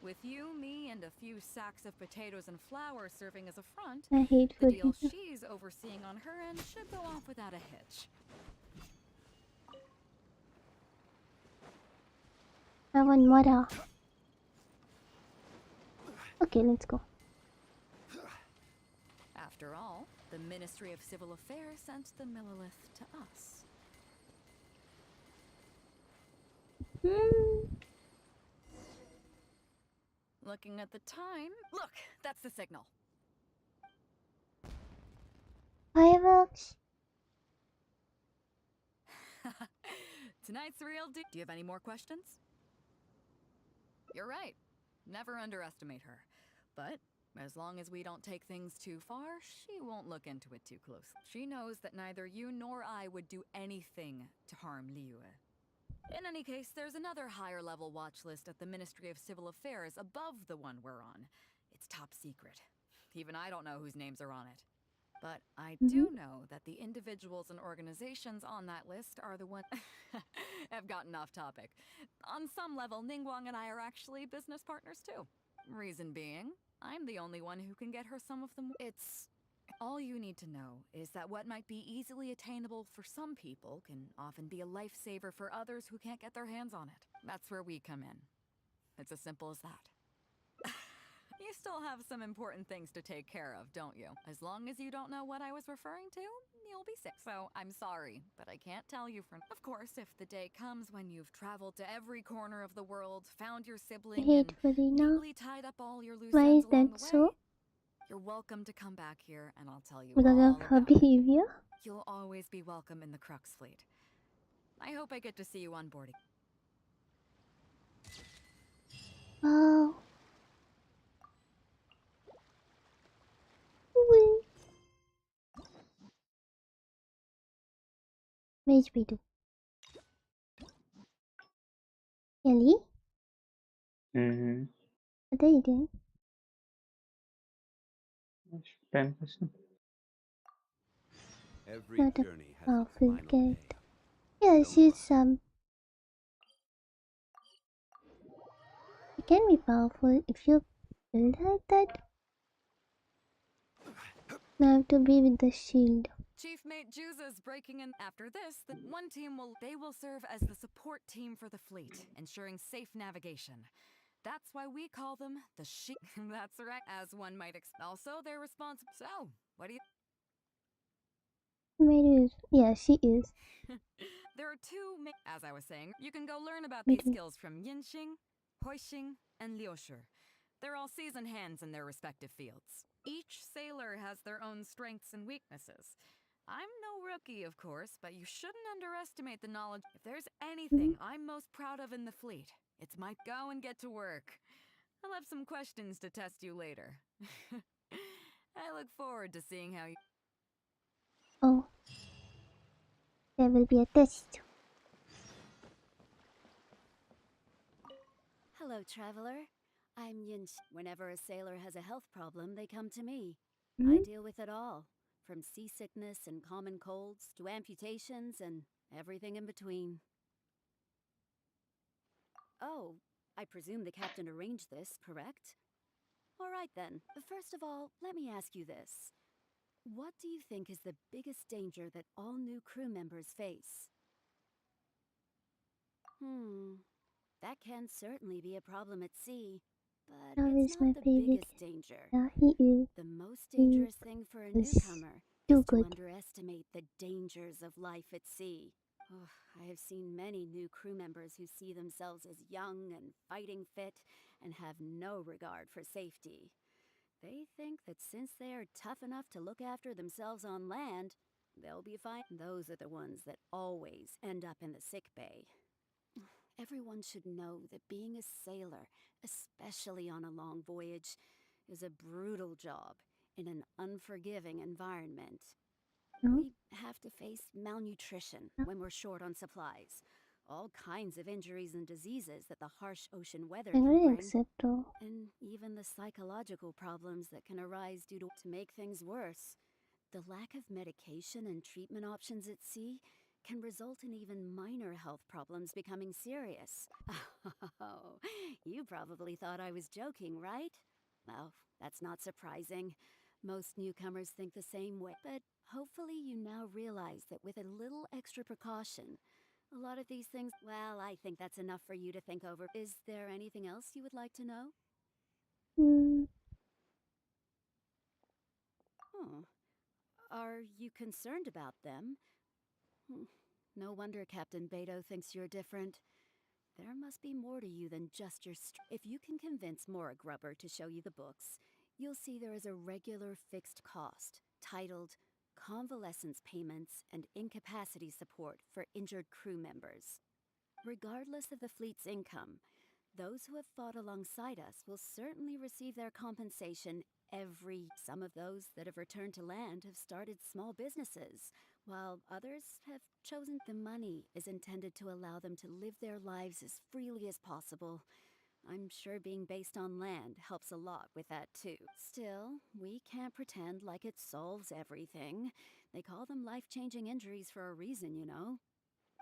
[SPEAKER 5] With you, me, and a few sacks of potatoes and flour serving as a front,
[SPEAKER 1] I hate
[SPEAKER 5] the
[SPEAKER 1] food
[SPEAKER 5] deal
[SPEAKER 1] here.
[SPEAKER 5] she's overseeing on her end should go off without a hitch.
[SPEAKER 1] I want more. Okay, let's go.
[SPEAKER 5] After all, the Ministry of Civil Affairs sent the Millilith to us. Looking at the time... Look! That's the signal!
[SPEAKER 1] Fireworks.
[SPEAKER 5] Tonight's real deal. Do you have any more questions? You're right. Never underestimate her. But as long as we don't take things too far, she won't look into it too closely. She knows that neither you nor I would do anything to harm Liyue. In any case, there's another higher-level watch list at the Ministry of Civil Affairs above the one we're on. It's top secret. Even I don't know whose names are on it. But I do know that the individuals and organizations on that list are the ones... I've gotten off topic. On some level, Ningguang and I are actually business partners too. Reason being, I'm the only one who can get her some of them. It's... All you need to know is that what might be easily attainable for some people can often be a lifesaver for others who can't get their hands on it. That's where we come in. It's as simple as that. You still have some important things to take care of, don't you? As long as you don't know what I was referring to, you'll be sick. So I'm sorry, but I can't tell you for... Of course, if the day comes when you've traveled to every corner of the world, found your
[SPEAKER 1] I
[SPEAKER 5] sibling,
[SPEAKER 1] hate
[SPEAKER 5] and
[SPEAKER 1] food now.
[SPEAKER 5] neatly tied up all your loose
[SPEAKER 1] Why
[SPEAKER 5] ends
[SPEAKER 1] is
[SPEAKER 5] along
[SPEAKER 1] that
[SPEAKER 5] the way,
[SPEAKER 1] so?
[SPEAKER 5] you're welcome to come back here and I'll tell you
[SPEAKER 1] Because
[SPEAKER 5] all
[SPEAKER 1] of her
[SPEAKER 5] about it.
[SPEAKER 1] behavior?
[SPEAKER 5] You'll always be welcome in the Crux fleet. I hope I get to see you on board.
[SPEAKER 1] Wow. Wee. Mage Beetle. Ellie?
[SPEAKER 10] Mm-hmm.
[SPEAKER 1] What are you doing?
[SPEAKER 10] 10%.
[SPEAKER 9] Every
[SPEAKER 1] Not a
[SPEAKER 9] journey has its
[SPEAKER 1] powerful
[SPEAKER 9] final
[SPEAKER 1] character.
[SPEAKER 9] day.
[SPEAKER 1] Yeah,
[SPEAKER 9] Don't
[SPEAKER 1] she's
[SPEAKER 9] rush.
[SPEAKER 1] She can be powerful if you build like that. Now I have to be with the shield.
[SPEAKER 5] Chief Mate Juza's breaking in. After this, the one team will serve as the support team for the fleet, ensuring safe navigation. That's why we call them the That's right, as one might expect. Also, they're responsible. So, what do you...
[SPEAKER 1] Maybe, yeah, she is.
[SPEAKER 5] There are as I was saying, you can go learn about these
[SPEAKER 1] Between.
[SPEAKER 5] skills from Yinxing, Huixing, and Liushi. They're all seasoned hands in their respective fields. Each sailor has their own strengths and weaknesses. I'm no rookie, of course, but you shouldn't underestimate the knowledge. If there's anything I'm most proud of in the fleet, it's my go and get to work. I'll have some questions to test you later. I look forward to seeing how you...
[SPEAKER 1] Oh. There will be a test.
[SPEAKER 20] Hello, traveler. I'm Yin. Whenever a sailor has a health problem, they come to me. I deal with it all, from seasickness and common colds to amputations and everything in between. Oh, I presume the captain arranged this, correct? All right then. First of all, let me ask you this. What do you think is the biggest danger that all new crew members face? That can certainly be a problem at sea, but
[SPEAKER 1] Now
[SPEAKER 20] it's
[SPEAKER 1] is
[SPEAKER 20] not
[SPEAKER 1] my
[SPEAKER 20] the
[SPEAKER 1] favorite.
[SPEAKER 20] biggest danger.
[SPEAKER 1] Yeah, he is.
[SPEAKER 20] The most
[SPEAKER 1] He
[SPEAKER 20] dangerous thing for a
[SPEAKER 1] is
[SPEAKER 20] newcomer
[SPEAKER 1] too
[SPEAKER 20] is to
[SPEAKER 1] good.
[SPEAKER 20] underestimate the dangers of life at sea. Oh, I have seen many new crew members who see themselves as young and fighting fit and have no regard for safety. They think that since they are tough enough to look after themselves on land, they'll be fine. Those are the ones that always end up in the sick bay. Everyone should know that being a sailor, especially on a long voyage, is a brutal job in an unforgiving environment. We have to face malnutrition when we're short on supplies, all kinds of injuries and diseases that the harsh ocean weather
[SPEAKER 1] I
[SPEAKER 20] can
[SPEAKER 1] really
[SPEAKER 20] bring,
[SPEAKER 1] accept though.
[SPEAKER 20] and even the psychological problems that can arise due to make things worse. The lack of medication and treatment options at sea can result in even minor health problems becoming serious. Oh, you probably thought I was joking, right? Well, that's not surprising. Most newcomers think the same way. But hopefully you now realize that with a little extra precaution, a lot of these things, well, I think that's enough for you to think over. Is there anything else you would like to know?
[SPEAKER 1] Hmm.
[SPEAKER 20] Oh, are you concerned about them? No wonder Captain Beto thinks you're different. There must be more to you than just your If you can convince Mora Grubber to show you the books, you'll see there is a regular fixed cost titled Convalescence Payments and Incapacity Support for Injured Crew Members. Regardless of the fleet's income, those who have fought alongside us will certainly receive their compensation Some of those that have returned to land have started small businesses, while others have chosen. The money is intended to allow them to live their lives as freely as possible. I'm sure being based on land helps a lot with that too. Still, we can't pretend like it solves everything. They call them life-changing injuries for a reason, you know.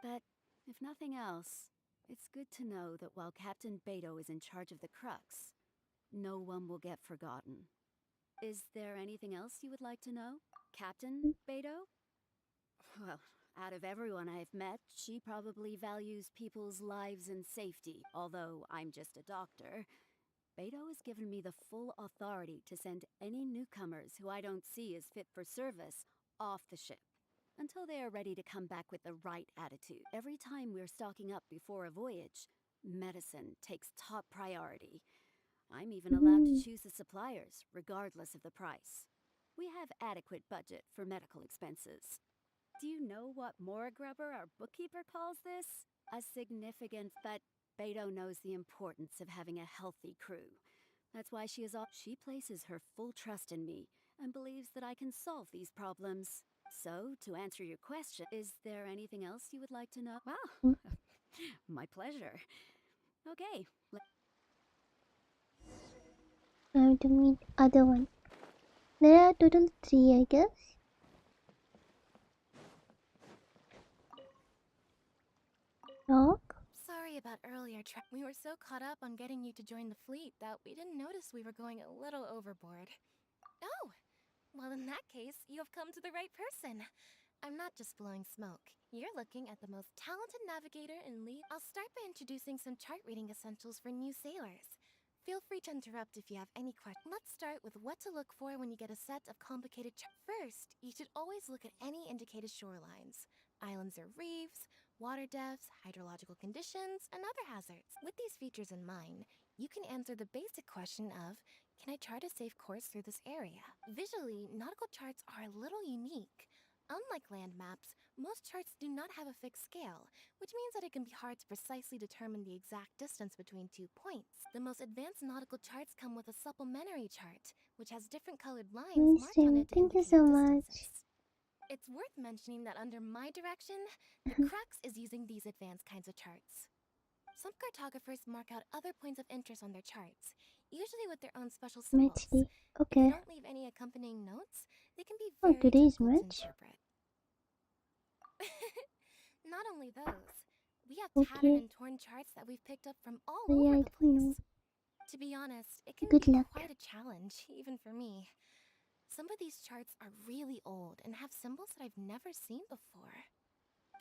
[SPEAKER 20] But if nothing else, it's good to know that while Captain Beto is in charge of the Crux, no one will get forgotten. Is there anything else you would like to know, Captain Beto? Well, out of everyone I've met, she probably values people's lives and safety, although I'm just a doctor. Beto has given me the full authority to send any newcomers who I don't see as fit for service off the ship, until they are ready to come back with the right attitude. Every time we're stocking up before a voyage, medicine takes top priority. I'm even allowed to choose the suppliers, regardless of the price. We have adequate budget for medical expenses. Do you know what Mora Grubber, our bookkeeper, calls this? A significant, but Beto knows the importance of having a healthy crew. That's why she places her full trust in me and believes that I can solve these problems. So, to answer your question, is there anything else you would like to know? Wow, my pleasure. Okay.
[SPEAKER 1] Now to meet other one. There are total 3, I guess. Dog?
[SPEAKER 21] Sorry about earlier, we were so caught up on getting you to join the fleet that we didn't notice we were going a little overboard. Oh! Well, in that case, you have come to the right person. I'm not just blowing smoke. You're looking at the most talented navigator in League. I'll start by introducing some chart reading essentials for new sailors. Feel free to interrupt if you have any questions. Let's start with what to look for when you get a set of complicated charts. First, you should always look at any indicated shorelines, islands or reefs, water depths, hydrological conditions, and other hazards. With these features in mind, you can answer the basic question of, can I chart a safe course through this area? Visually, nautical charts are a little unique. Unlike land maps, most charts do not have a fixed scale, which means that it can be hard to precisely determine the exact distance between 2 points. The most advanced nautical charts come with a supplementary chart, which has different colored lines marked on it to
[SPEAKER 1] Thank you
[SPEAKER 21] indicate
[SPEAKER 1] so much.
[SPEAKER 21] distances. It's worth mentioning that under my direction, the Crux is using these advanced kinds of charts. Some cartographers mark out other points of interest on their charts, usually with their own special symbols.
[SPEAKER 1] Match day.
[SPEAKER 21] If
[SPEAKER 1] Okay.
[SPEAKER 21] you don't leave any accompanying notes, they can be
[SPEAKER 1] Oh,
[SPEAKER 21] very
[SPEAKER 1] today is
[SPEAKER 21] difficult to
[SPEAKER 1] match.
[SPEAKER 21] interpret. Not only those, we have tattered
[SPEAKER 1] Okay.
[SPEAKER 21] and torn charts that we've picked up from all
[SPEAKER 1] So yeah,
[SPEAKER 21] over
[SPEAKER 1] I
[SPEAKER 21] the
[SPEAKER 1] don't know.
[SPEAKER 21] place. To be honest, it can
[SPEAKER 1] Good
[SPEAKER 21] be
[SPEAKER 1] luck.
[SPEAKER 21] quite a challenge, even for me. Some of these charts are really old and have symbols that I've never seen before.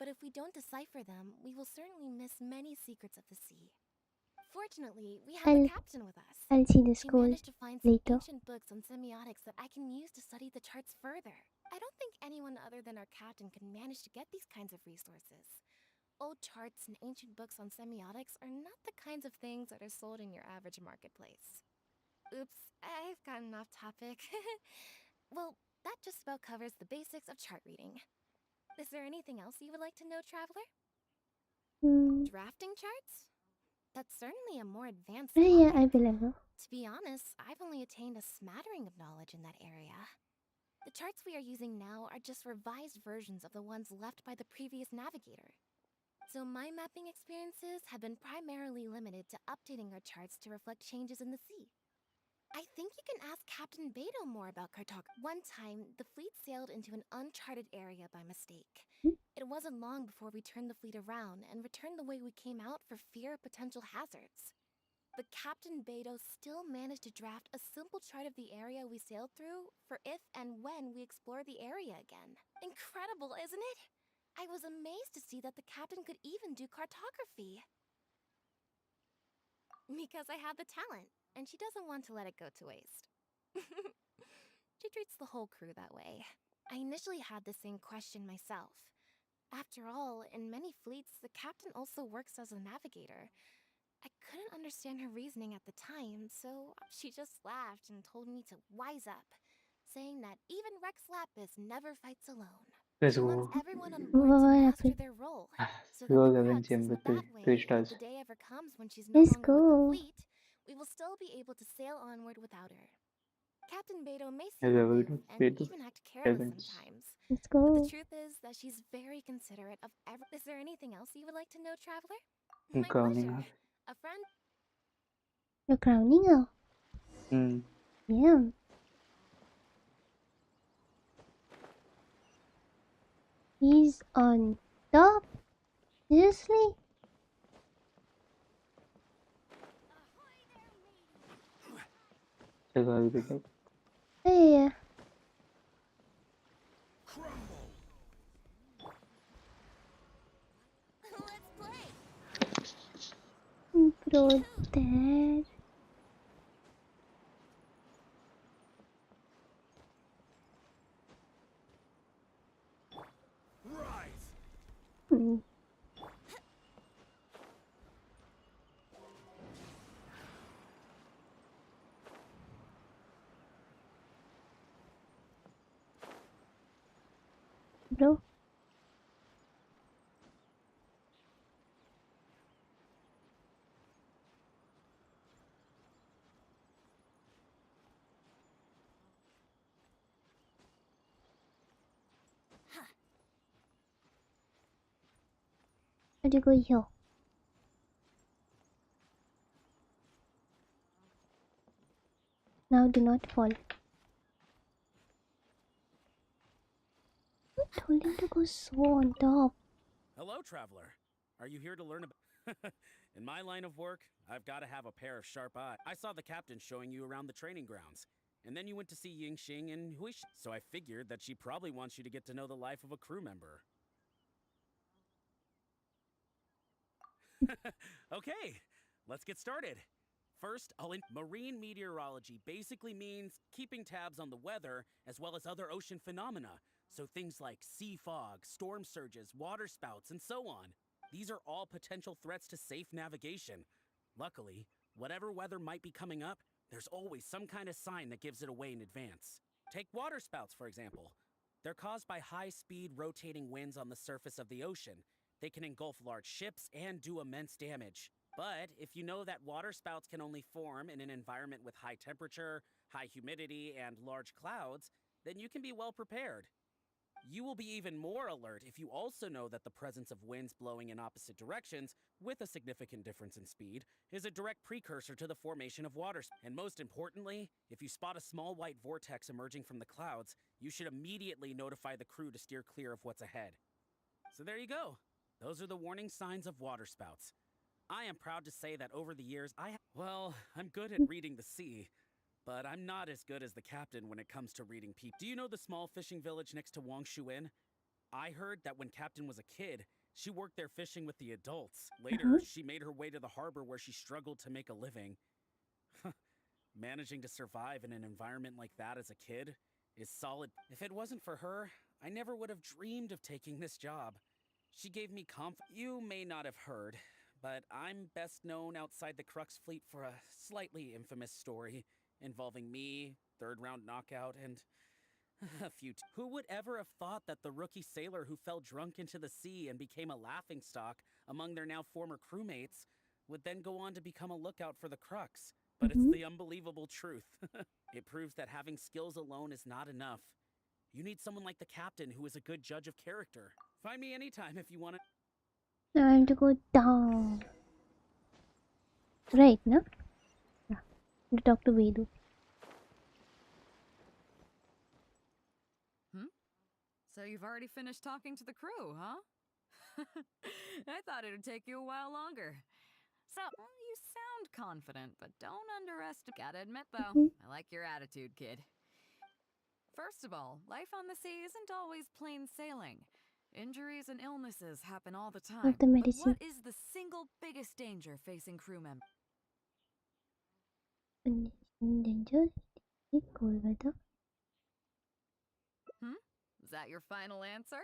[SPEAKER 21] But if we don't decipher them, we will certainly miss many secrets of the sea. Fortunately, we have a captain with us.
[SPEAKER 1] I'll see the
[SPEAKER 21] She
[SPEAKER 1] school
[SPEAKER 21] managed to find some
[SPEAKER 1] later.
[SPEAKER 21] ancient books on semiotics that I can use to study the charts further. I don't think anyone other than our captain could manage to get these kinds of resources. Old charts and ancient books on semiotics are not the kinds of things that are sold in your average marketplace. Oops, I've gotten off topic. Well, that just about covers the basics of chart reading. Is there anything else you would like to know, Traveler? Drafting charts? That's certainly a more advanced topic.
[SPEAKER 1] Yeah, I believe you.
[SPEAKER 21] To be honest, I've only attained a smattering of knowledge in that area. The charts we are using now are just revised versions of the ones left by the previous navigator. So my mapping experiences have been primarily limited to updating our charts to reflect changes in the sea. I think you can ask Captain Beto more about Kartok. One time, the fleet sailed into an uncharted area by mistake. It wasn't long before we turned the fleet around and returned the way we came out for fear of potential hazards. But Captain Beto still managed to draft a simple chart of the area we sailed through for if and when we explore the area again. Incredible, isn't it? I was amazed to see that the captain could even do cartography. Because I have the talent, and she doesn't want to let it go to waste. She treats the whole crew that way. I initially had the same question myself. After all, in many fleets, the captain also works as a navigator. I couldn't understand her reasoning at the time, so she just laughed and told me to wise up, saying that even Rex Lapis never fights alone. She wants everyone on board to master their role, so that the crux isn't that way. If the day ever comes when she's no longer with the fleet, we will still be able to sail onward without her. Captain Beto may seem aloof and even act careless sometimes, but the truth is that she's very considerate of every— Is there anything else you would like to know, Traveler? My pleasure. A friend—
[SPEAKER 1] You're crowning her. Yeah. He's on top? Seriously? Yeah. Bro, Dad. Bro. How do you go here? Now do not fall. I told him to go so on top.
[SPEAKER 2] Hello, traveler. Are you here to learn about... In my line of work, I've got to have a pair of sharp eyes. I saw the captain showing you around the training grounds, and then you went to see Yingxing and Huish, so I figured that she probably wants you to get to know the life of a crew member. Okay, let's get started. First, marine meteorology basically means keeping tabs on the weather as well as other ocean phenomena. So things like sea fog, storm surges, water spouts, and so on. These are all potential threats to safe navigation. Luckily, whatever weather might be coming up, there's always some kind of sign that gives it away in advance. Take water spouts, for example. They're caused by high-speed rotating winds on the surface of the ocean. They can engulf large ships and do immense damage. But if you know that water spouts can only form in an environment with high temperature, high humidity, and large clouds, then you can be well prepared. You will be even more alert if you also know that the presence of winds blowing in opposite directions, with a significant difference in speed, is a direct precursor to the formation of water. And most importantly, if you spot a small white vortex emerging from the clouds, you should immediately notify the crew to steer clear of what's ahead. So there you go. Those are the warning signs of water spouts. I am proud to say that over the years well, I'm good at reading the sea, but I'm not as good as the captain when it comes to reading people. Do you know the small fishing village next to Wangshuin? I heard that when Captain was a kid, she worked there fishing with the adults. Later, she made her way to the harbor where she struggled to make a living. Managing to survive in an environment like that as a kid is solid. If it wasn't for her, I never would have dreamed of taking this job. She gave me You may not have heard, but I'm best known outside the Crux fleet for a slightly infamous story involving me, third round knockout, and a few. Who would ever have thought that the rookie sailor who fell drunk into the sea and became a laughingstock among their now former crewmates would then go on to become a lookout for the Crux? But it's the unbelievable truth. It proves that having skills alone is not enough. You need someone like the captain who is a good judge of character. Find me anytime if you want to.
[SPEAKER 1] Now I have to go down. Right, no? Yeah. To talk to Vedu.
[SPEAKER 5] So you've already finished talking to the crew, huh? I thought it would take you a while longer. So, you sound confident, but don't underestimate. Gotta admit, though, I like your attitude, kid. First of all, life on the sea isn't always plain sailing. Injuries and illnesses happen all the time.
[SPEAKER 1] Of the
[SPEAKER 5] But
[SPEAKER 1] medicine.
[SPEAKER 5] what is the single biggest danger facing crew members?
[SPEAKER 1] Danger. Cold weather.
[SPEAKER 5] Is that your final answer?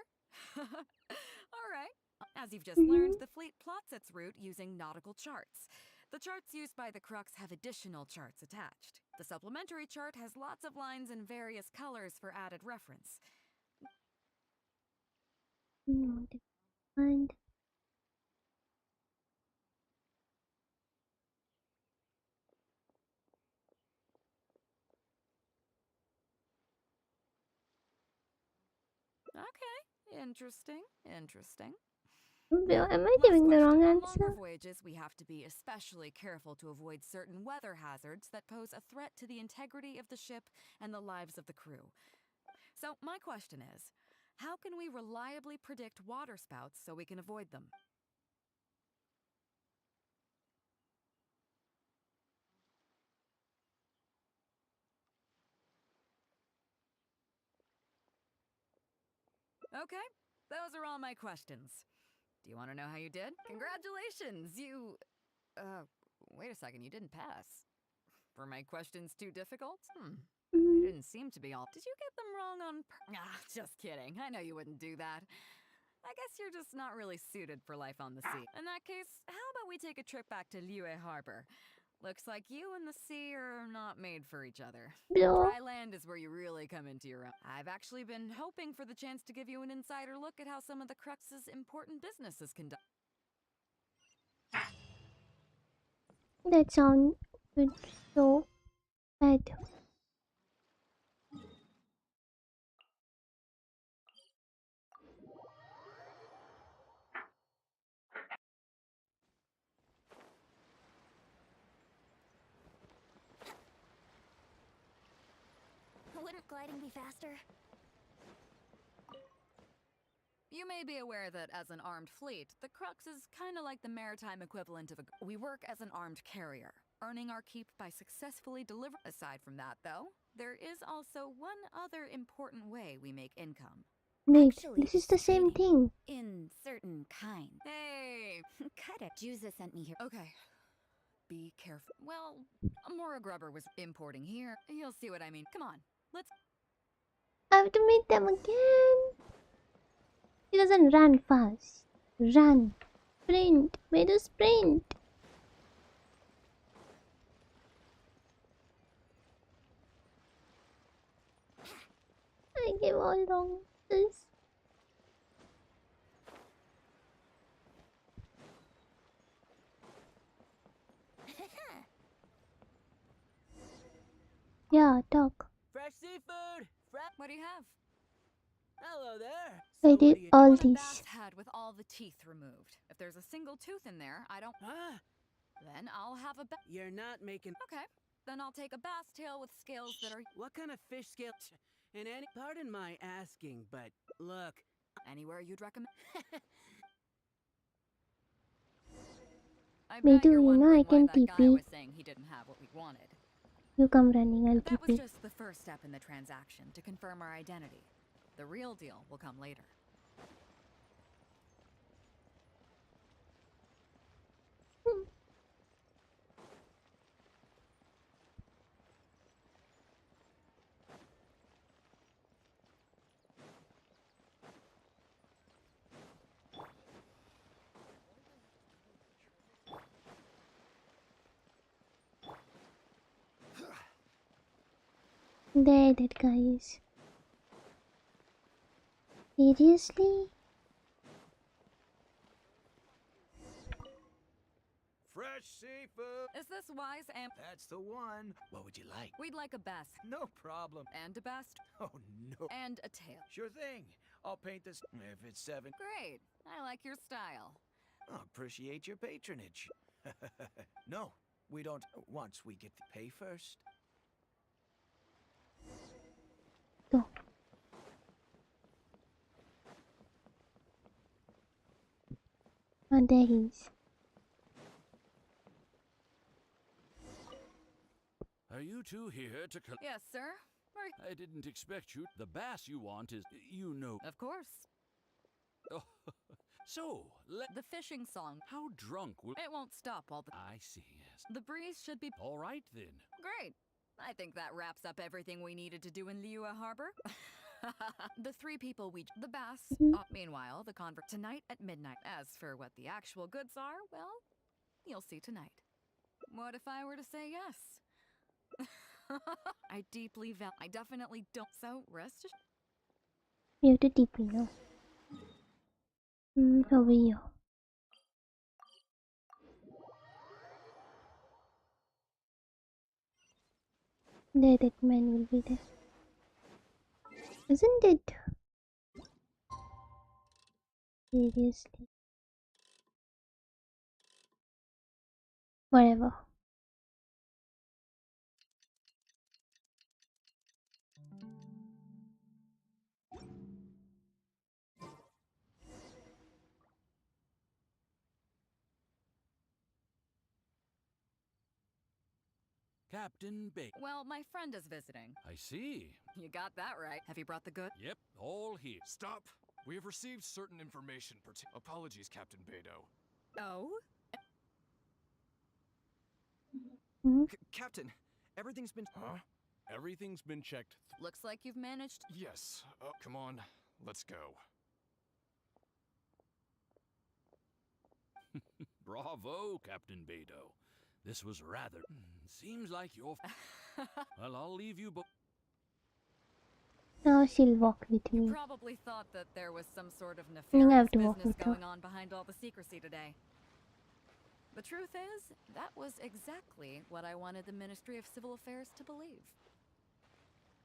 [SPEAKER 5] All right. As you've just learned, the fleet plots its route using nautical charts. The charts used by the Crux have additional charts attached. The supplementary chart has lots of lines in various colors for added reference.
[SPEAKER 1] And
[SPEAKER 5] Okay, interesting.
[SPEAKER 1] am I giving the wrong
[SPEAKER 5] On
[SPEAKER 1] answer?
[SPEAKER 5] longer voyages, we have to be especially careful to avoid certain weather hazards that pose a threat to the integrity of the ship and the lives of the crew. So, my question is, how can we reliably predict waterspouts so we can avoid them? Okay, those are all my questions. Do you want to know how you did? Congratulations! Wait a second, you didn't pass. Were my questions too difficult? They didn't seem to be all. Did you get them wrong on just kidding. I know you wouldn't do that. I guess you're just not really suited for life on the sea. In that case, how about we take a trip back to Liyue Harbor? Looks like you and the sea are not made for each other.
[SPEAKER 1] No.
[SPEAKER 5] Dry land is where you really come into your own. I've actually been hoping for the chance to give you an insider look at how some of the Crux's important business is conducted.
[SPEAKER 1] That sounds so bad.
[SPEAKER 13] Wouldn't gliding be faster?
[SPEAKER 5] You may be aware that as an armed fleet, the Crux is kind of like the maritime equivalent of we work as an armed carrier, earning our keep by successfully delivering. Aside from that, though, there is also one other important way we make income.
[SPEAKER 1] Wait,
[SPEAKER 16] Actually,
[SPEAKER 1] this is the same thing.
[SPEAKER 16] In certain kind.
[SPEAKER 5] Hey!
[SPEAKER 16] Cut it. Juza sent me here.
[SPEAKER 5] Okay. Be careful. Well, Mora Grubber was importing here. You'll see what I mean. Come on, let's...
[SPEAKER 1] I have to meet them again. He doesn't run fast. Run. Sprint. Made a sprint. I gave all wrong answers. Yeah, talk.
[SPEAKER 15] Fresh seafood!
[SPEAKER 5] What do you have?
[SPEAKER 15] Hello there!
[SPEAKER 1] I did all
[SPEAKER 5] A
[SPEAKER 1] these.
[SPEAKER 5] bath head with all the teeth removed. If there's a single tooth in there, I don't... Then I'll have a
[SPEAKER 15] You're not making...
[SPEAKER 5] Okay. Then I'll take a bass tail with scales that are...
[SPEAKER 15] What kind of fish scale... In any... Pardon my asking, but look...
[SPEAKER 5] Anywhere you'd recommend? I
[SPEAKER 1] Me
[SPEAKER 5] bet
[SPEAKER 1] too,
[SPEAKER 5] you're
[SPEAKER 1] you know
[SPEAKER 5] wondering
[SPEAKER 1] I can
[SPEAKER 5] why that guy
[SPEAKER 1] TP.
[SPEAKER 5] was saying he didn't have what we wanted.
[SPEAKER 1] You come running, I'll
[SPEAKER 5] That was
[SPEAKER 1] TP.
[SPEAKER 5] just the first step in the transaction to confirm our identity. The real deal will come later.
[SPEAKER 1] There, that guy is. Seriously?
[SPEAKER 3] Fresh seafood!
[SPEAKER 5] Is this wise and
[SPEAKER 3] That's the one. What would you like?
[SPEAKER 5] we'd like a best
[SPEAKER 3] No problem.
[SPEAKER 5] and a best
[SPEAKER 3] Oh, no.
[SPEAKER 5] and a tail.
[SPEAKER 3] Sure thing. I'll paint this if it's 7.
[SPEAKER 5] Great. I like your style.
[SPEAKER 3] Appreciate your patronage. No, we don't. Once we get to pay first.
[SPEAKER 1] Go. Oh, there he is.
[SPEAKER 17] Are you two here to
[SPEAKER 5] Yes, sir.
[SPEAKER 17] I didn't expect you. The bass you want is, you know.
[SPEAKER 5] Of course.
[SPEAKER 17] Oh, so,
[SPEAKER 5] The fishing song.
[SPEAKER 17] how drunk will...
[SPEAKER 5] It won't stop all the...
[SPEAKER 17] I see, yes.
[SPEAKER 5] The breeze should be...
[SPEAKER 17] All right, then.
[SPEAKER 5] Great. I think that wraps up everything we needed to do in Liua Harbor. The 3 people we... The bass. Meanwhile, the convert tonight at midnight. As for what the actual goods are, well, you'll see tonight. What if I were to say yes? I definitely don't. So, rest assured.
[SPEAKER 1] You have to deeply know. Over here. There, that man will be there. Isn't it? Seriously. Whatever.
[SPEAKER 17] Captain Bay.
[SPEAKER 5] Well, my friend is visiting.
[SPEAKER 17] I see.
[SPEAKER 5] You got that right. Have you brought the good?
[SPEAKER 17] Yep, all here.
[SPEAKER 18] Stop! We have received certain information Apologies, Captain Beidou.
[SPEAKER 5] Oh?
[SPEAKER 19] Captain, everything's been...
[SPEAKER 14] Huh? Everything's been checked.
[SPEAKER 5] Looks like you've managed...
[SPEAKER 18] Yes. Come on. Let's go.
[SPEAKER 17] Bravo, Captain Beidou. This was rather... Seems like you're... Well, I'll leave you both...
[SPEAKER 1] Now she'll walk with me.
[SPEAKER 5] Probably thought that there was some sort of
[SPEAKER 1] I
[SPEAKER 5] nefarious
[SPEAKER 1] have to walk
[SPEAKER 5] business
[SPEAKER 1] with her.
[SPEAKER 5] going on behind all the secrecy today. The truth is, that was exactly what I wanted the Ministry of Civil Affairs to believe.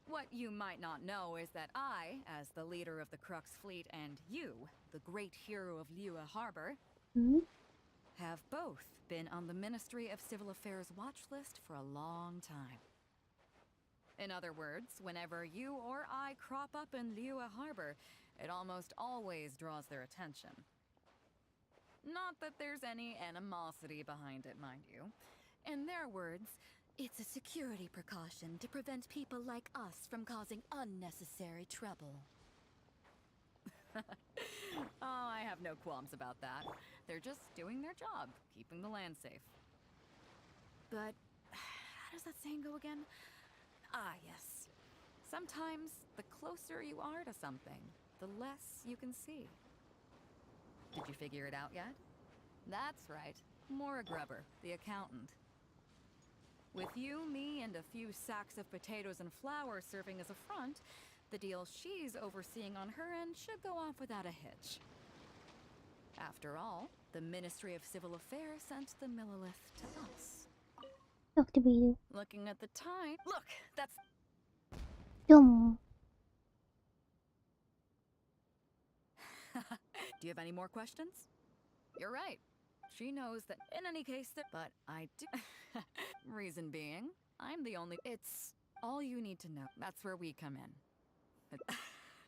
[SPEAKER 5] What you might not know is that I, as the leader of the Crux Fleet, and you, the great hero of Liua Harbor, have both been on the Ministry of Civil Affairs watch list for a long time. In other words, whenever you or I crop up in Liua Harbor, it almost always draws their attention. Not that there's any animosity behind it, mind you. In their words, it's a security precaution to prevent people like us from causing unnecessary trouble. Oh, I have no qualms about that. They're just doing their job, keeping the land safe. But how does that saying go again? Ah, yes. Sometimes the closer you are to something, the less you can see. Did you figure it out yet? That's right. Maura Grubber, the accountant. With you, me, and a few sacks of potatoes and flour serving as a front, the deal she's overseeing on her end should go off without a hitch. After all, the Ministry of Civil Affairs sent the Millilith to us.
[SPEAKER 1] Talk to you.
[SPEAKER 5] Looking at the time... Look! That's...
[SPEAKER 1] Yum.
[SPEAKER 5] Do you have any more questions? You're right. She knows that in any case that... But I do... Reason being, I'm the only... It's all you need to know. That's where we come in.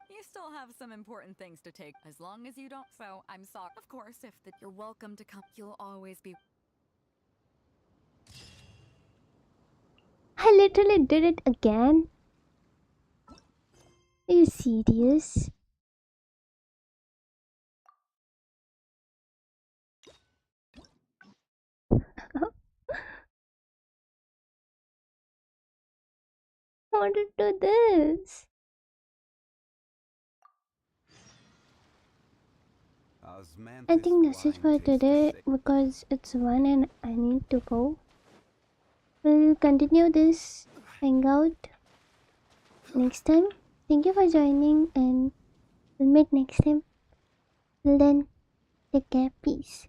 [SPEAKER 5] You still have some important things to take, as long as you don't... So, I'm sorry. Of course, if the... You're welcome to come. You'll always be...
[SPEAKER 1] I literally did it again. Are you serious? How to do this? I think this is for today because it's 1 and I need to go. We'll continue this hangout next time. Thank you for joining, and we'll meet next time. Till then, take care. Peace.